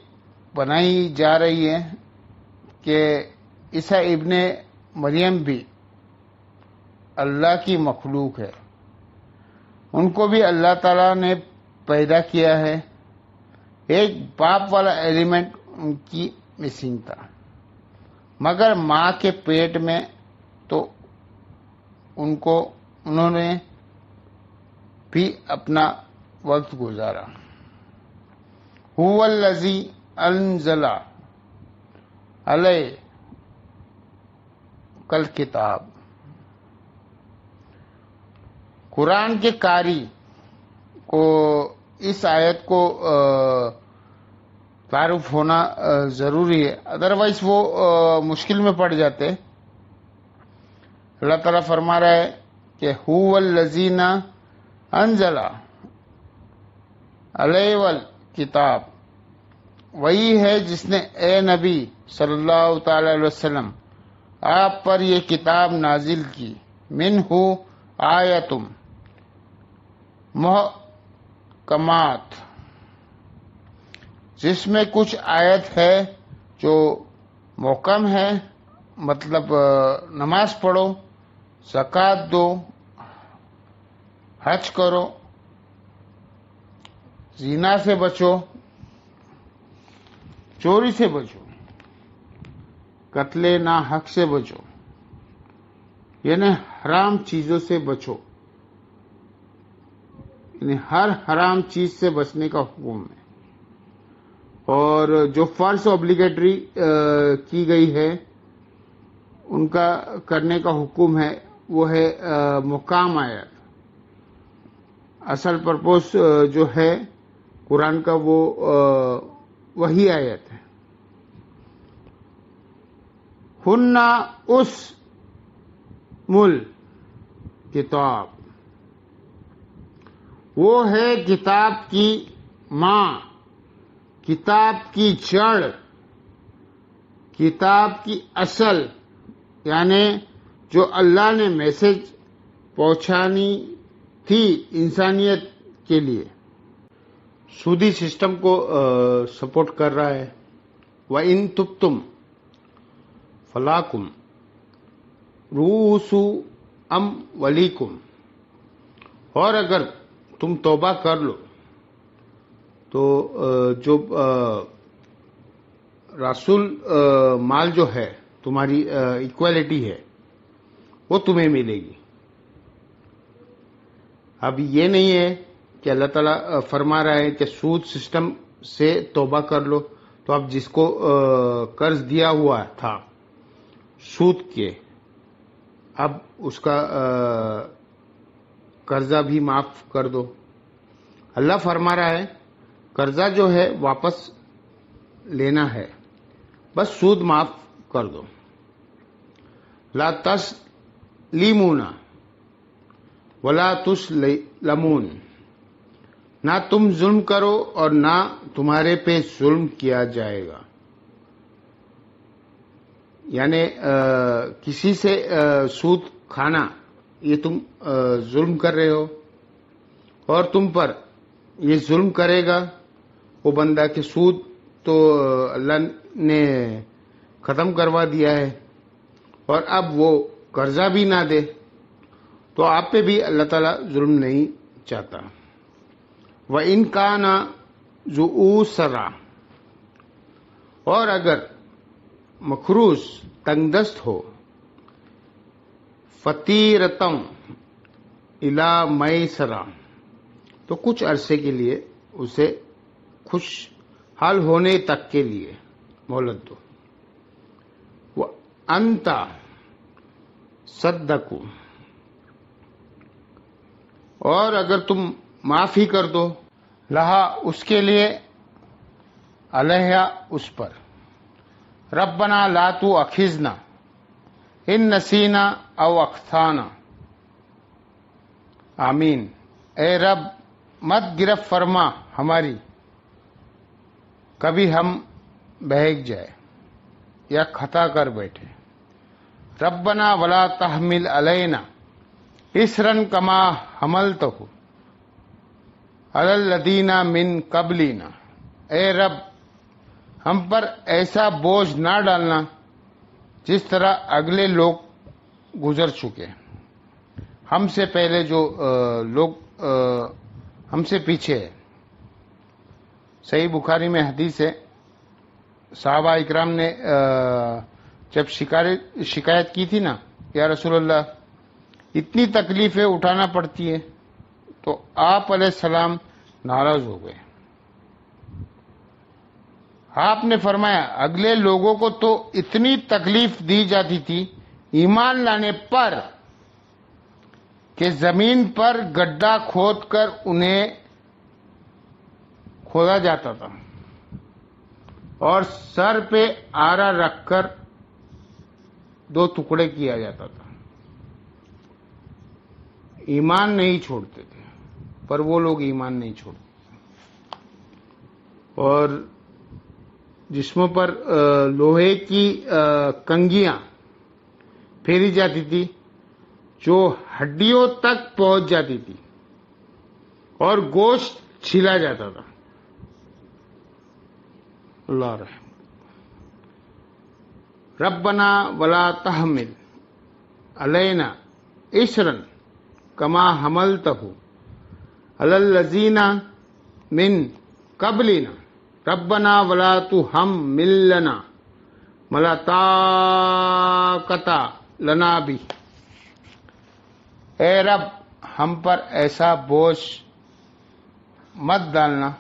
B: بنائی جا رہی ہے کہ عیسیٰ ابن مریم بھی اللہ کی مخلوق ہے، ان کو بھی اللہ تعالیٰ نے پیدا کیا ہے. ایک باپ والا ایلیمنٹ ان کی مسنگ تھا، مگر ماں کے پیٹ میں تو انہوں نے بھی اپنا وقت گزارا. هو الذی انزل علیہ کل کتاب. قرآن کے قاری کو اس آیت کو تعارف ہونا ضروری ہے، ادروائز وہ مشکل میں پڑ جاتے. اللہ تعالیٰ فرما رہا ہے کہ هو الذی انزل علیہ الکتاب، وہی ہے جس نے اے نبی صلی اللہ تعالی علیہ وسلم آپ پر یہ کتاب نازل کی. منہ آیتم محکمات، جس میں کچھ آیت ہے جو محکم ہے، مطلب نماز پڑھو، زکوٰۃ دو، حج کرو، زنا سے بچو، چوری سے بچو، قتل ناحق سے بچو، یعنی حرام چیزوں سے بچو، یعنی ہر حرام چیز سے بچنے کا حکم ہے. اور جو فرض اوبلیگیٹری کی گئی ہے ان کا کرنے کا حکم ہے، وہ ہے محکم آیت. اصل پرپوز جو ہے قرآن کا وہ وہی آیت ہے. ہن اس مل کتاب، وہ ہے کتاب کی ماں، کتاب کی جڑ، کتاب کی اصل، یعنی جو اللہ نے میسج پہنچانی تھی انسانیت کے لیے. سودی سسٹم کو سپورٹ کر رہا ہے. وَإِن تُبْتُمْ فَلَاكُمْ رُؤُوسُ أَمْوَالِكُمْ، اور اگر تم توبہ کر لو تو جو رسول مال جو ہے تمہاری ایکویلٹی ہے وہ تمہیں ملے گی. اب یہ نہیں ہے کہ اللہ تعالیٰ فرما رہا ہے کہ سود سسٹم سے توبہ کر لو، تو اب جس کو قرض دیا ہوا تھا سود کے، اب اس کا قرضہ بھی معاف کر دو. اللہ فرما رہا ہے قرضہ جو ہے واپس لینا ہے، بس سود معاف کر دو. لا تسلیمون ولا تسلمون، نہ تم ظلم کرو اور نہ تمہارے پہ ظلم کیا جائے گا. یعنی کسی سے سود کھانا یہ تم ظلم کر رہے ہو، اور تم پر یہ ظلم کرے گا وہ بندہ کہ سود تو اللہ نے ختم کروا دیا ہے اور اب وہ قرضہ بھی نہ دے، تو آپ پہ بھی اللہ تعالیٰ ظلم نہیں چاہتا. وَإِن كَانَ ذُو عُسْرَةٍ، اور اگر مخروص تنگ دست ہو، فَطِیرَةٌ إِلَى مَیسَرَةٍ، تو کچھ عرصے کے لیے اسے خوش حال ہونے تک کے لیے مہلت دو. وَأَنْ تَصَدَّقُوا، اور اگر تم معافی کر دو، لہا اس کے لیے، علیہ اس پر، ربنا لا تؤاخذنا ان نسینا او اخطانا، آمین. اے رب مت گرفت فرما ہماری کبھی ہم بہک جائے یا خطا کر بیٹھے. ربنا ولا تحمل علینا اسرا کما حملتہ علی الذین من قبلنا، اے رب ہم پر ایسا بوجھ نہ ڈالنا جس طرح اگلے لوگ گزر چکے، ہم سے پہلے جو لوگ ہم سے پیچھے ہے. صحیح بخاری میں حدیث ہے، صحابہ اکرام نے جب شکایت کی تھی نا، یا رسول اللہ اتنی تکلیفیں اٹھانا پڑتی ہے تو آپ علیہ السلام ناراض ہو گئے. آپ نے فرمایا اگلے لوگوں کو تو اتنی تکلیف دی جاتی تھی ایمان لانے پر کہ زمین پر گڈھا کھود کر انہیں کھودا جاتا تھا اور سر پہ آرا رکھ کر 2 ٹکڑے کیا جاتا تھا. ایمان نہیں چھوڑتے تھے، پر وہ لوگ ایمان نہیں چھوڑتے. اور جسموں پر لوہے کی کنگیاں پھیری جاتی تھی جو ہڈیوں تک پہنچ جاتی تھی اور گوشت چھیلا جاتا تھا. اللہ رحم. ربنا ولا تحمل علینا اسرا کما حملتہ علی الذین من قبلنا ربنا ولا تحملنا ما لا طاقت لنا بھی. اے رب ہم پر ایسا بوجھ مت ڈالنا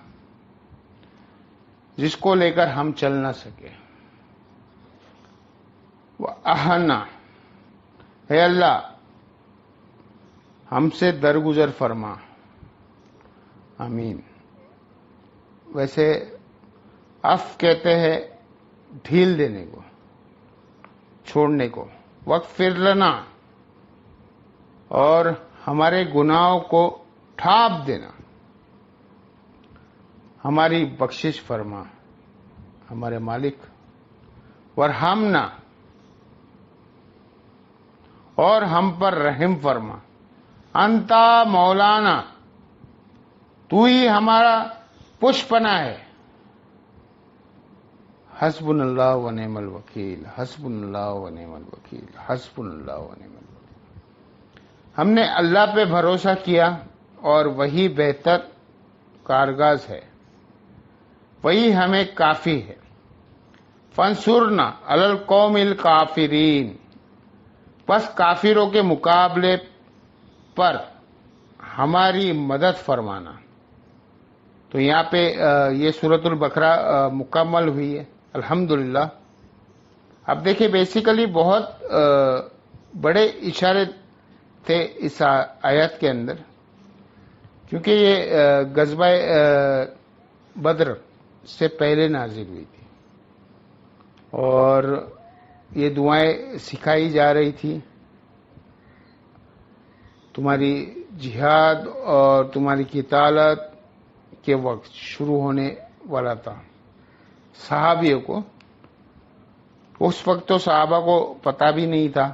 B: جس کو لے کر ہم چل نہ سکے. وَأَحْنَا اے اللہ ہم سے درگزر فرما. آمین. ویسے عفو کہتے ہیں ڈھیل دینے کو، چھوڑنے کو. وَاغْفِرْ لَنَا اور ہمارے گناہوں کو ڈھانپ دینا. ہماری بخشش فرما ہمارے مالک. وَارْحَمْنَا اور ہم پر رحم فرما. انتا مولانا تو ہی ہمارا پش پناہ ہے. حسبنا اللہ و نعم الوکیل، حسبنا اللہ و نعم الوکیل، حسبنا اللہ و نعم الوکیل. ہم نے اللہ پہ بھروسہ کیا اور وہی بہتر کارگاز ہے، وہی ہمیں کافی ہے. فانصرنا علی القوم الکافرین پس کافروں کے مقابلے پر ہماری مدد فرمانا. تو یہاں پہ یہ سورۃ البقرہ مکمل ہوئی ہے الحمدللہ. اب دیکھیں بیسیکلی بہت بڑے اشارے تھے اس آیت کے اندر، کیونکہ یہ غزوہ بدر سے پہلے نازل ہوئی تھی اور یہ دعائیں سکھائی جا رہی تھی. تمہاری جہاد اور تمہاری قتالت کے وقت شروع ہونے والا تھا. صحابیوں کو اس وقت تو صحابہ کو پتہ بھی نہیں تھا،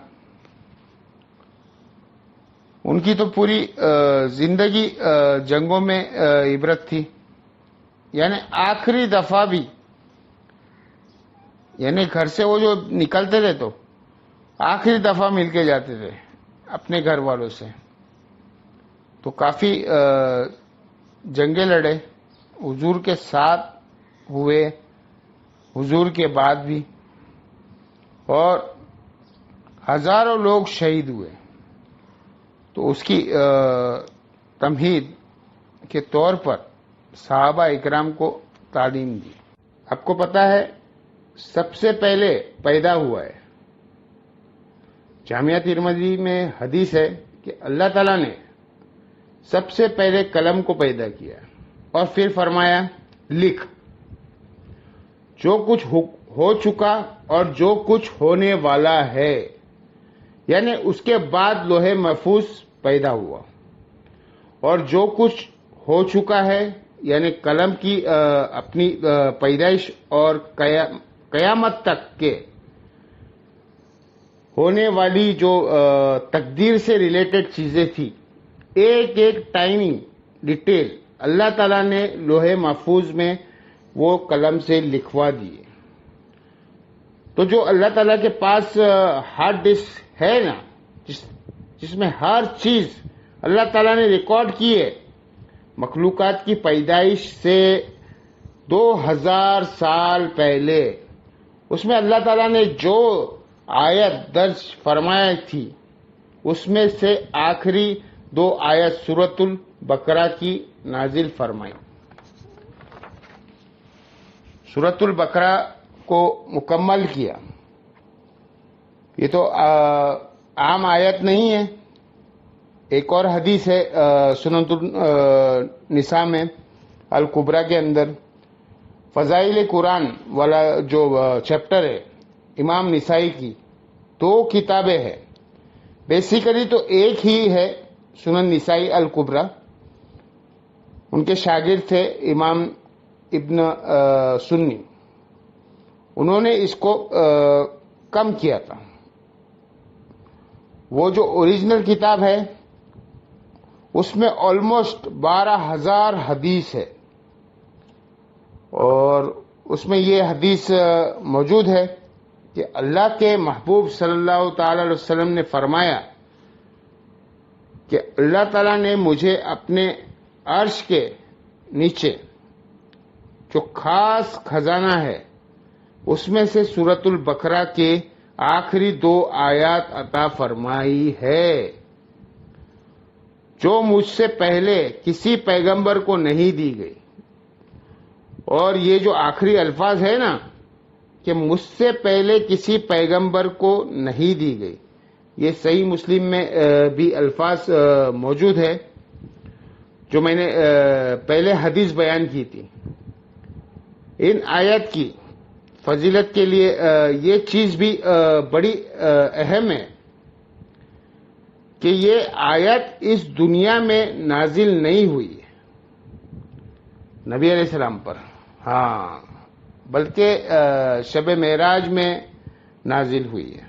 B: ان کی تو پوری زندگی جنگوں میں عبرت تھی. یعنی آخری دفعہ بھی، یعنی گھر سے وہ جو نکلتے تھے تو آخری دفعہ مل کے جاتے تھے اپنے گھر والوں سے. تو کافی جنگیں لڑے، حضور کے ساتھ ہوئے، حضور کے بعد بھی، اور ہزاروں لوگ شہید ہوئے. تو اس کی تمہید کے طور پر صحابہ اکرام کو تعلیم دی. آپ کو پتا ہے سب سے پہلے پیدا ہوا ہے، جامعہ ترمذی میں حدیث ہے کہ اللہ تعالیٰ نے سب سے پہلے قلم کو پیدا کیا اور پھر فرمایا لکھ. جو کچھ ہو چکا اور جو کچھ ہونے والا ہے، یعنی اس کے بعد لوح محفوظ پیدا ہوا، اور جو کچھ ہو چکا ہے یعنی قلم کی اپنی پیدائش اور قیامت تک کے ہونے والی جو تقدیر سے ریلیٹڈ چیزیں تھی، ایک ایک ٹائمنگ ڈیٹیل اللہ تعالیٰ نے لوح محفوظ میں وہ قلم سے لکھوا دیے. تو جو اللہ تعالیٰ کے پاس ہارڈ ڈسک ہے نا، جس میں ہر چیز اللہ تعالیٰ نے ریکارڈ کی ہے، مخلوقات کی پیدائش سے 2000 سال پہلے، اس میں اللہ تعالیٰ نے جو آیت درج فرمائی تھی اس میں سے آخری 2 آیت سورۃ البقرہ کی نازل فرمائی. سورۃ البقرہ کو مکمل کیا. یہ تو عام آیت نہیں ہے. ایک اور حدیث ہے سنن النساء میں الکبریٰ کے اندر، فضائل قرآن والا جو چیپٹر ہے امام نسائی کی. 2 کتابیں ہیں بیسیکلی، تو ایک ہی ہے سنن نسائی الکبریٰ. ان کے شاگرد تھے امام ابن سنی، انہوں نے اس کو کم کیا تھا. وہ جو اوریجنل کتاب ہے اس میں آلموسٹ 12,000 حدیث ہے، اور اس میں یہ حدیث موجود ہے کہ اللہ کے محبوب صلی اللہ تعالی علیہ وسلم نے فرمایا کہ اللہ تعالیٰ نے مجھے اپنے عرش کے نیچے جو خاص خزانہ ہے اس میں سے سورۃ البقرہ کے آخری 2 آیات عطا فرمائی ہے، جو مجھ سے پہلے کسی پیغمبر کو نہیں دی گئی. اور یہ جو آخری الفاظ ہے نا کہ مجھ سے پہلے کسی پیغمبر کو نہیں دی گئی، یہ صحیح مسلم میں بھی الفاظ موجود ہے جو میں نے پہلے حدیث بیان کی تھی. ان آیت کی فضیلت کے لیے یہ چیز بھی بڑی اہم ہے کہ یہ آیت اس دنیا میں نازل نہیں ہوئی ہے نبی علیہ السلام پر، ہاں بلکہ شب معراج میں نازل ہوئی ہے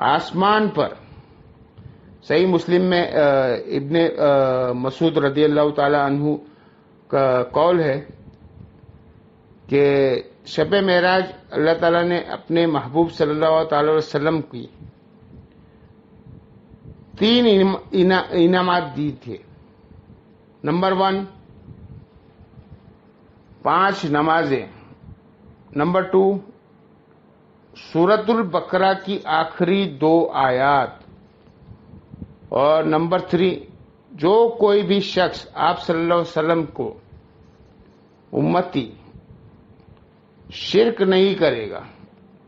B: آسمان پر. صحیح مسلم میں ابن مسعود رضی اللہ تعالی عنہ کا قول ہے کہ شب معراج اللہ تعالیٰ نے اپنے محبوب صلی اللہ تعالی علیہ وسلم کی 3 انعامات دی تھے. نمبر 1 5 نمازیں، نمبر 2 سورۃ البقرہ کی آخری 2 آیات، اور نمبر 3 جو کوئی بھی شخص آپ صلی اللہ علیہ وسلم کو امتی شرک نہیں کرے گا،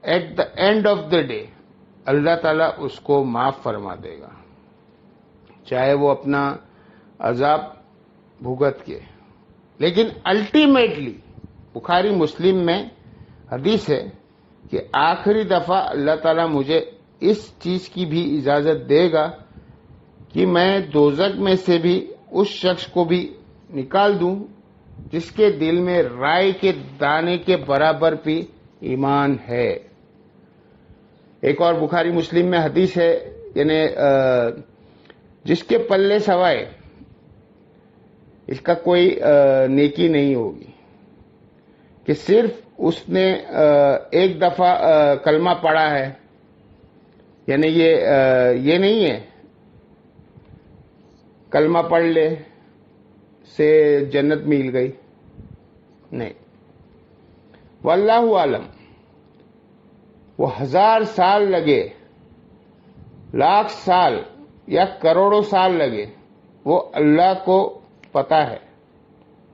B: at the end of the day اللہ تعالیٰ اس کو معاف فرما دے گا، چاہے وہ اپنا عذاب بھگت کے. لیکن الٹیمیٹلی بخاری مسلم میں حدیث ہے کہ آخری دفعہ اللہ تعالیٰ مجھے اس چیز کی بھی اجازت دے گا کہ میں دوزخ میں سے بھی اس شخص کو بھی نکال دوں جس کے دل میں رائے کے دانے کے برابر بھی ایمان ہے. ایک اور بخاری مسلم میں حدیث ہے، یعنی جس کے پلے سوائے اس کا کوئی نیکی نہیں ہوگی، کہ صرف اس نے ایک دفعہ کلمہ پڑھا ہے، یعنی یہ نہیں ہے کلمہ پڑھ لے سے جنت مل گئی، نہیں. واللہ عالم، وہ 1000 سال لگے، لاکھ سال یا کروڑوں سال لگے، وہ اللہ کو پتا ہے.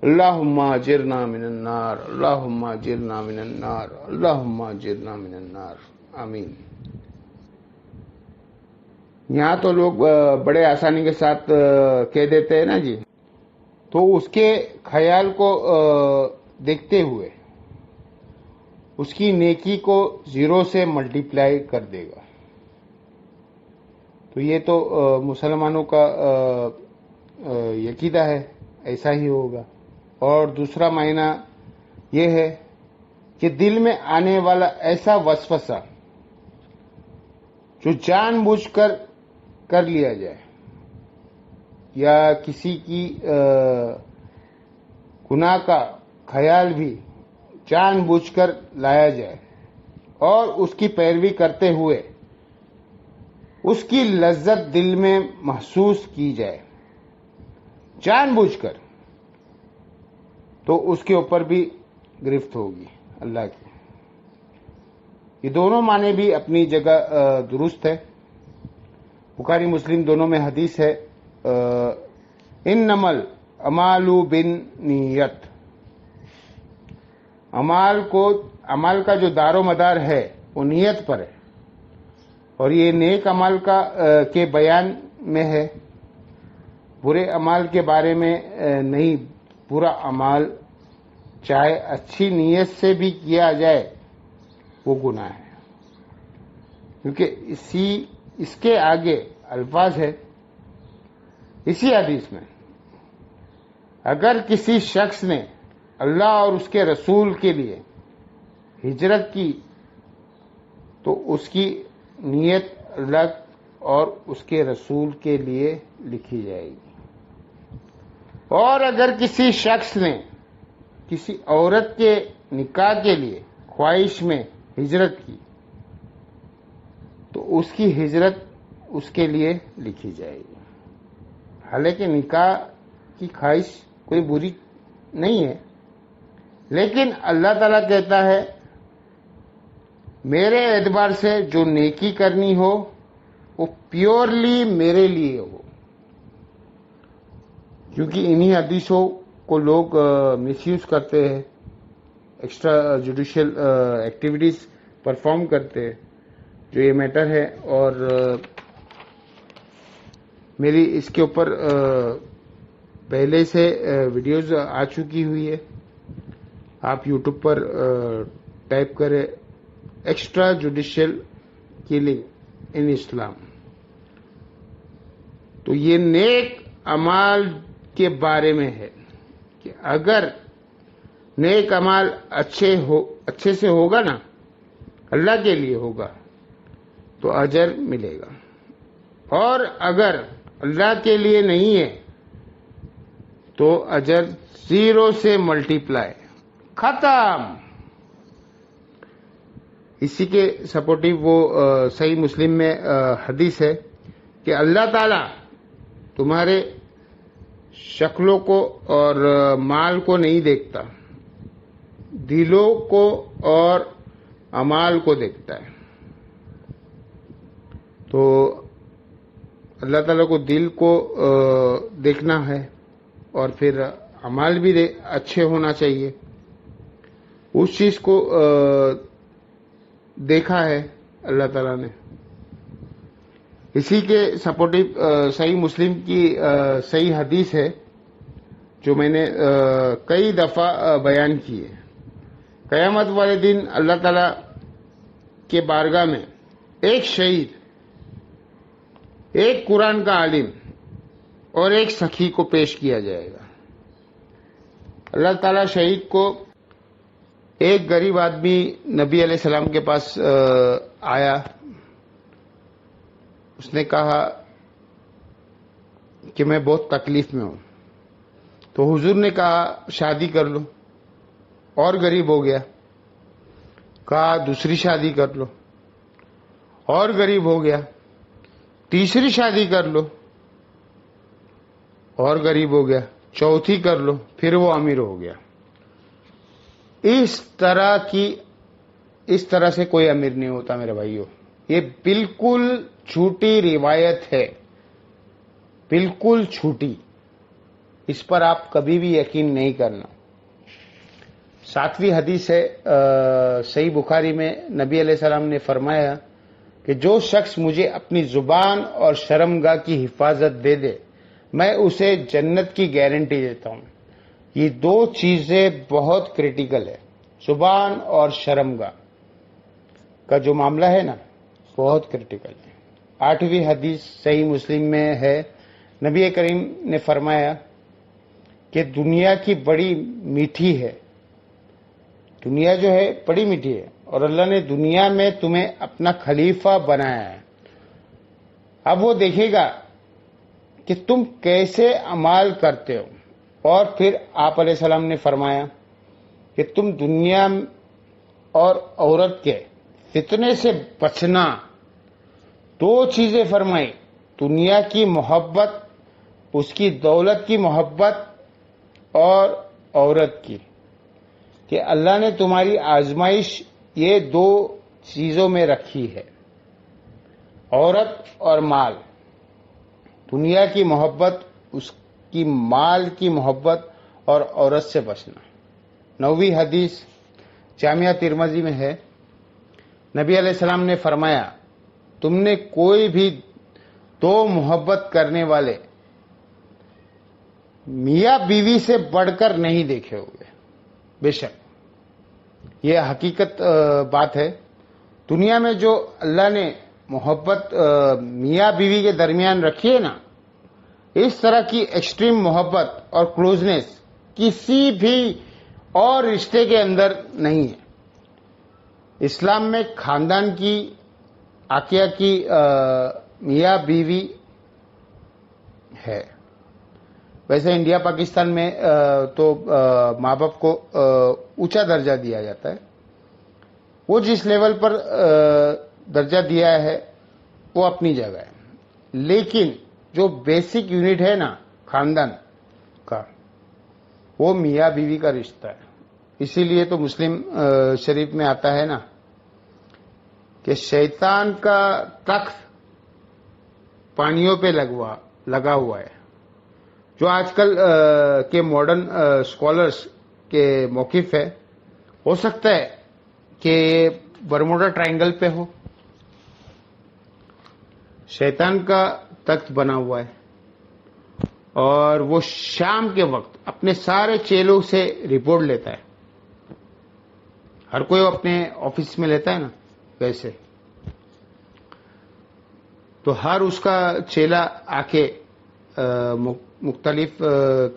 B: اللہم اجرنا من النار، اللہم اجرنا من النار، اللہم اجرنا من النار، آمین. یہاں تو لوگ بڑے آسانی کے ساتھ کہہ دیتے ہیں نا جی، تو اس کے خیال کو دیکھتے ہوئے اس کی نیکی کو 0 سے ملٹیپلائی کر دے گا. تو یہ تو مسلمانوں کا عقیدہ ہے، ایسا ہی ہوگا. اور دوسرا معنی یہ ہے کہ دل میں آنے والا ایسا وسوسہ جو جان بوجھ کر لیا جائے، یا کسی کی گناہ کا خیال بھی جان بوجھ کر لایا جائے اور اس کی پیروی کرتے ہوئے اس کی لذت دل میں محسوس کی جائے جان بوجھ کر، تو اس کے اوپر بھی گرفت ہوگی اللہ کی. یہ دونوں معنی بھی اپنی جگہ درست ہے. بخاری مسلم دونوں میں حدیث ہے، انما الاعمال بالنیت، عمل کا جو دار و مدار ہے وہ نیت پر ہے، اور یہ نیک عمل کے بیان میں ہے، برے عمل کے بارے میں نہیں۔ برا عمل چاہے اچھی نیت سے بھی کیا جائے وہ گناہ ہے، کیونکہ اس کے آگے الفاظ ہے اسی حدیث میں، اگر کسی شخص نے اللہ اور اس کے رسول کے لیے ہجرت کی تو اس کی نیت اللہ اور اس کے رسول کے لیے لکھی جائے گی، اور اگر کسی شخص نے کسی عورت کے نکاح کے لیے خواہش میں ہجرت کی تو اس کی ہجرت اس کے لیے لکھی جائے گی۔ حالانکہ نکاح کی خواہش کوئی بری نہیں ہے، لیکن اللہ تعالیٰ کہتا ہے میرے اعتبار سے جو نیکی کرنی ہو وہ پیورلی میرے لیے ہو، کیونکہ انہی حدیثوں کو لوگ مس یوز کرتے ہیں، ایکسٹرا جوڈیشل ایکٹیویٹیز پرفارم کرتے ہیں، جو یہ میٹر ہے۔ اور میری اس کے اوپر پہلے سے ویڈیوز آ چکی ہوئی ہے، آپ یوٹیوب پر ٹائپ کریں ایکسٹرا جوڈیشل کلنگ ان اسلام، تو یہ نیک اعمال کے بارے میں ہے کہ اگر نیک اعمال اچھے سے ہوگا نا، اللہ کے لیے ہوگا تو اجر ملے گا، اور اگر اللہ کے لیے نہیں ہے تو اجر 0 سے ملٹیپلائی، ختم۔ اسی کے سپورٹیو وہ صحیح مسلم میں حدیث ہے کہ اللہ تعالیٰ تمہارے شکلوں کو اور مال کو نہیں دیکھتا، دلوں کو اور اعمال کو دیکھتا ہے۔ تو اللہ تعالیٰ کو دل کو دیکھنا ہے اور پھر اعمال بھی اچھے ہونا چاہیے، اس چیز کو دیکھا ہے اللہ تعالیٰ نے۔ اسی کے سپورٹیو صحیح مسلم کی صحیح حدیث ہے جو میں نے کئی دفعہ بیان کی ہے۔ قیامت والے دن اللہ تعالیٰ کے بارگاہ میں ایک شہید، ایک قرآن کا عالم اور ایک سخی کو پیش کیا جائے گا۔ اللہ تعالیٰ شہید کو، ایک غریب آدمی نبی علیہ السلام کے پاس آیا، اس نے کہا کہ میں بہت تکلیف میں ہوں، تو حضور نے کہا شادی کر لو، اور غریب ہو گیا، کہا دوسری شادی کر لو، اور غریب ہو گیا، تیسری شادی کر لو، اور غریب ہو گیا، چوتھی کر لو، پھر وہ امیر ہو گیا۔ اس طرح سے کوئی امیر نہیں ہوتا میرے بھائیوں، یہ بالکل جھوٹی روایت ہے، بالکل جھوٹی، اس پر آپ کبھی بھی یقین نہیں کرنا۔ 7ویں حدیث ہے صحیح بخاری میں، نبی علیہ السلام نے فرمایا کہ جو شخص مجھے اپنی زبان اور شرمگاہ کی حفاظت دے دے میں اسے جنت کی گارنٹی دیتا ہوں۔ یہ 2 چیزیں بہت کریٹیکل ہے، زبان اور شرمگاہ کا جو معاملہ ہے نا بہت کریٹیکل ہے۔ 8ویں حدیث صحیح مسلم میں ہے، نبی کریم نے فرمایا کہ دنیا کی بڑی میٹھی ہے، دنیا جو ہے بڑی میٹھی ہے، اور اللہ نے دنیا میں تمہیں اپنا خلیفہ بنایا ہے۔ اب وہ دیکھے گا کہ تم کیسے اعمال کرتے ہو، اور پھر آپ علیہ السلام نے فرمایا کہ تم دنیا اور عورت کے فتنے سے بچنا۔ 2 چیزیں فرمائی، دنیا کی محبت، اس کی دولت کی محبت، اور عورت کی، کہ اللہ نے تمہاری آزمائش یہ 2 چیزوں میں رکھی ہے، عورت اور مال۔ دنیا کی محبت، اس کی مال کی محبت اور عورت سے بچنا۔ 9ویں حدیث جامعہ ترمذی میں ہے، نبی علیہ السلام نے فرمایا، تم نے کوئی بھی دو محبت کرنے والے میاں بیوی سے بڑھ کر نہیں دیکھے ہوئے۔ بے شک یہ حقیقت بات ہے، دنیا میں جو اللہ نے محبت میاں بیوی کے درمیان رکھی ہے نا، اس طرح کی ایکسٹریم محبت اور کلوزنس کسی بھی اور رشتے کے اندر نہیں ہے۔ اسلام میں خاندان کی عقیہ کی میاں بیوی ہے۔ ویسے انڈیا پاکستان میں تو ماں باپ کو اونچا درجہ دیا جاتا ہے، وہ جس لیول پر درجہ دیا ہے وہ اپنی جگہ ہے، لیکن جو بیسک یونٹ ہے نا خاندان کا، وہ میاں بیوی کا رشتہ ہے۔ اسی لیے تو مسلم شریف میں آتا ہے نا کہ شیطان کا تخت پانیوں پہ لگا ہوا ہے۔ جو آج کل کے ماڈرن اسکالرس کے موقف ہے، ہو سکتا ہے کہ برموڈا ٹرائنگل پہ ہو، شیطان کا تخت بنا ہوا ہے، اور وہ شام کے وقت اپنے سارے چیلوں سے رپورٹ لیتا ہے۔ ہر کوئی اپنے آفس میں لیتا ہے نا، ویسے تو ہر اس کا چیلا آ کے مختلف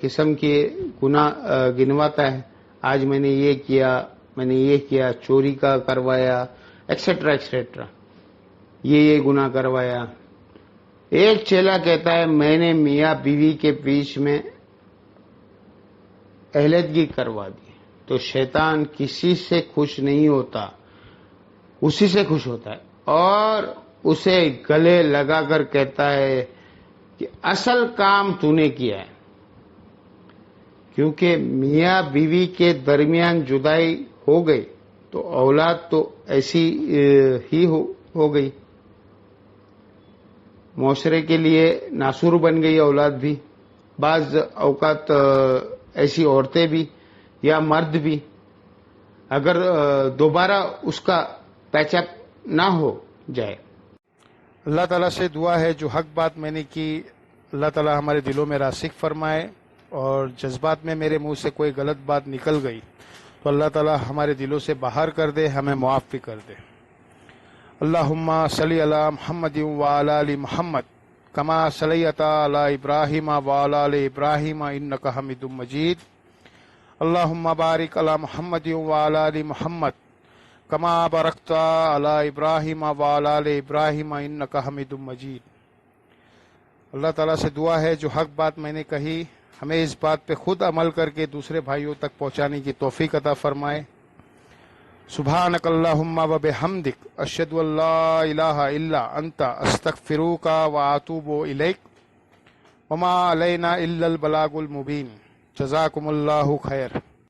B: قسم کے گناہ گنواتا ہے۔ آج میں نے یہ کیا، میں نے یہ کیا، چوری کا کروایا، ایکسیٹرا ایکسیٹرا، یہ گناہ کروایا۔ ایک چیلا کہتا ہے میں نے میاں بیوی کے بیچ میں علیحدگی کروا دی۔ تو شیطان کسی سے خوش نہیں ہوتا، اسی سے خوش ہوتا ہے، اور اسے گلے لگا کر کہتا ہے کہ اصل کام تو نے کیا ہے، کیونکہ میاں بیوی کے درمیان جدائی ہو گئی تو اولاد تو ایسی ہی ہو گئی، معاشرے کے لیے ناسور بن گئی اولاد بھی۔ بعض اوقات ایسی عورتیں بھی یا مرد بھی اگر دوبارہ اس کا پیچ اپ نہ ہو جائے۔
A: اللہ تعالیٰ سے دعا ہے جو حق بات میں نے کی، اللہ تعالیٰ ہمارے دلوں میں راسخ فرمائے، اور جذبات میں میرے منہ سے کوئی غلط بات نکل گئی تو اللہ تعالیٰ ہمارے دلوں سے باہر کر دے، ہمیں معاف بھی کر دے۔ اللہم صلی علی محمد وعلی آل محمد کما صلیت علی ابراہیم وعلی آل ابراہیم انک حمید مجید۔ اللہم بارک علی محمد وعلی آل محمد کما بارکت علی ابراہیم وعلی آل ابراہیم انک حمید مجید۔ اللہ تعالیٰ سے دعا ہے جو حق بات میں نے کہی، ہمیں اس بات پہ خود عمل کر کے دوسرے بھائیوں تک پہنچانے کی توفیق عطا فرمائے۔ سبحانک اللہم و بحمدک، اشہد ان لا الہ الا انت، استغفروک و اتوب الیک، وما علینا الا البلاغ المبین۔ جزاکم اللہ خیر۔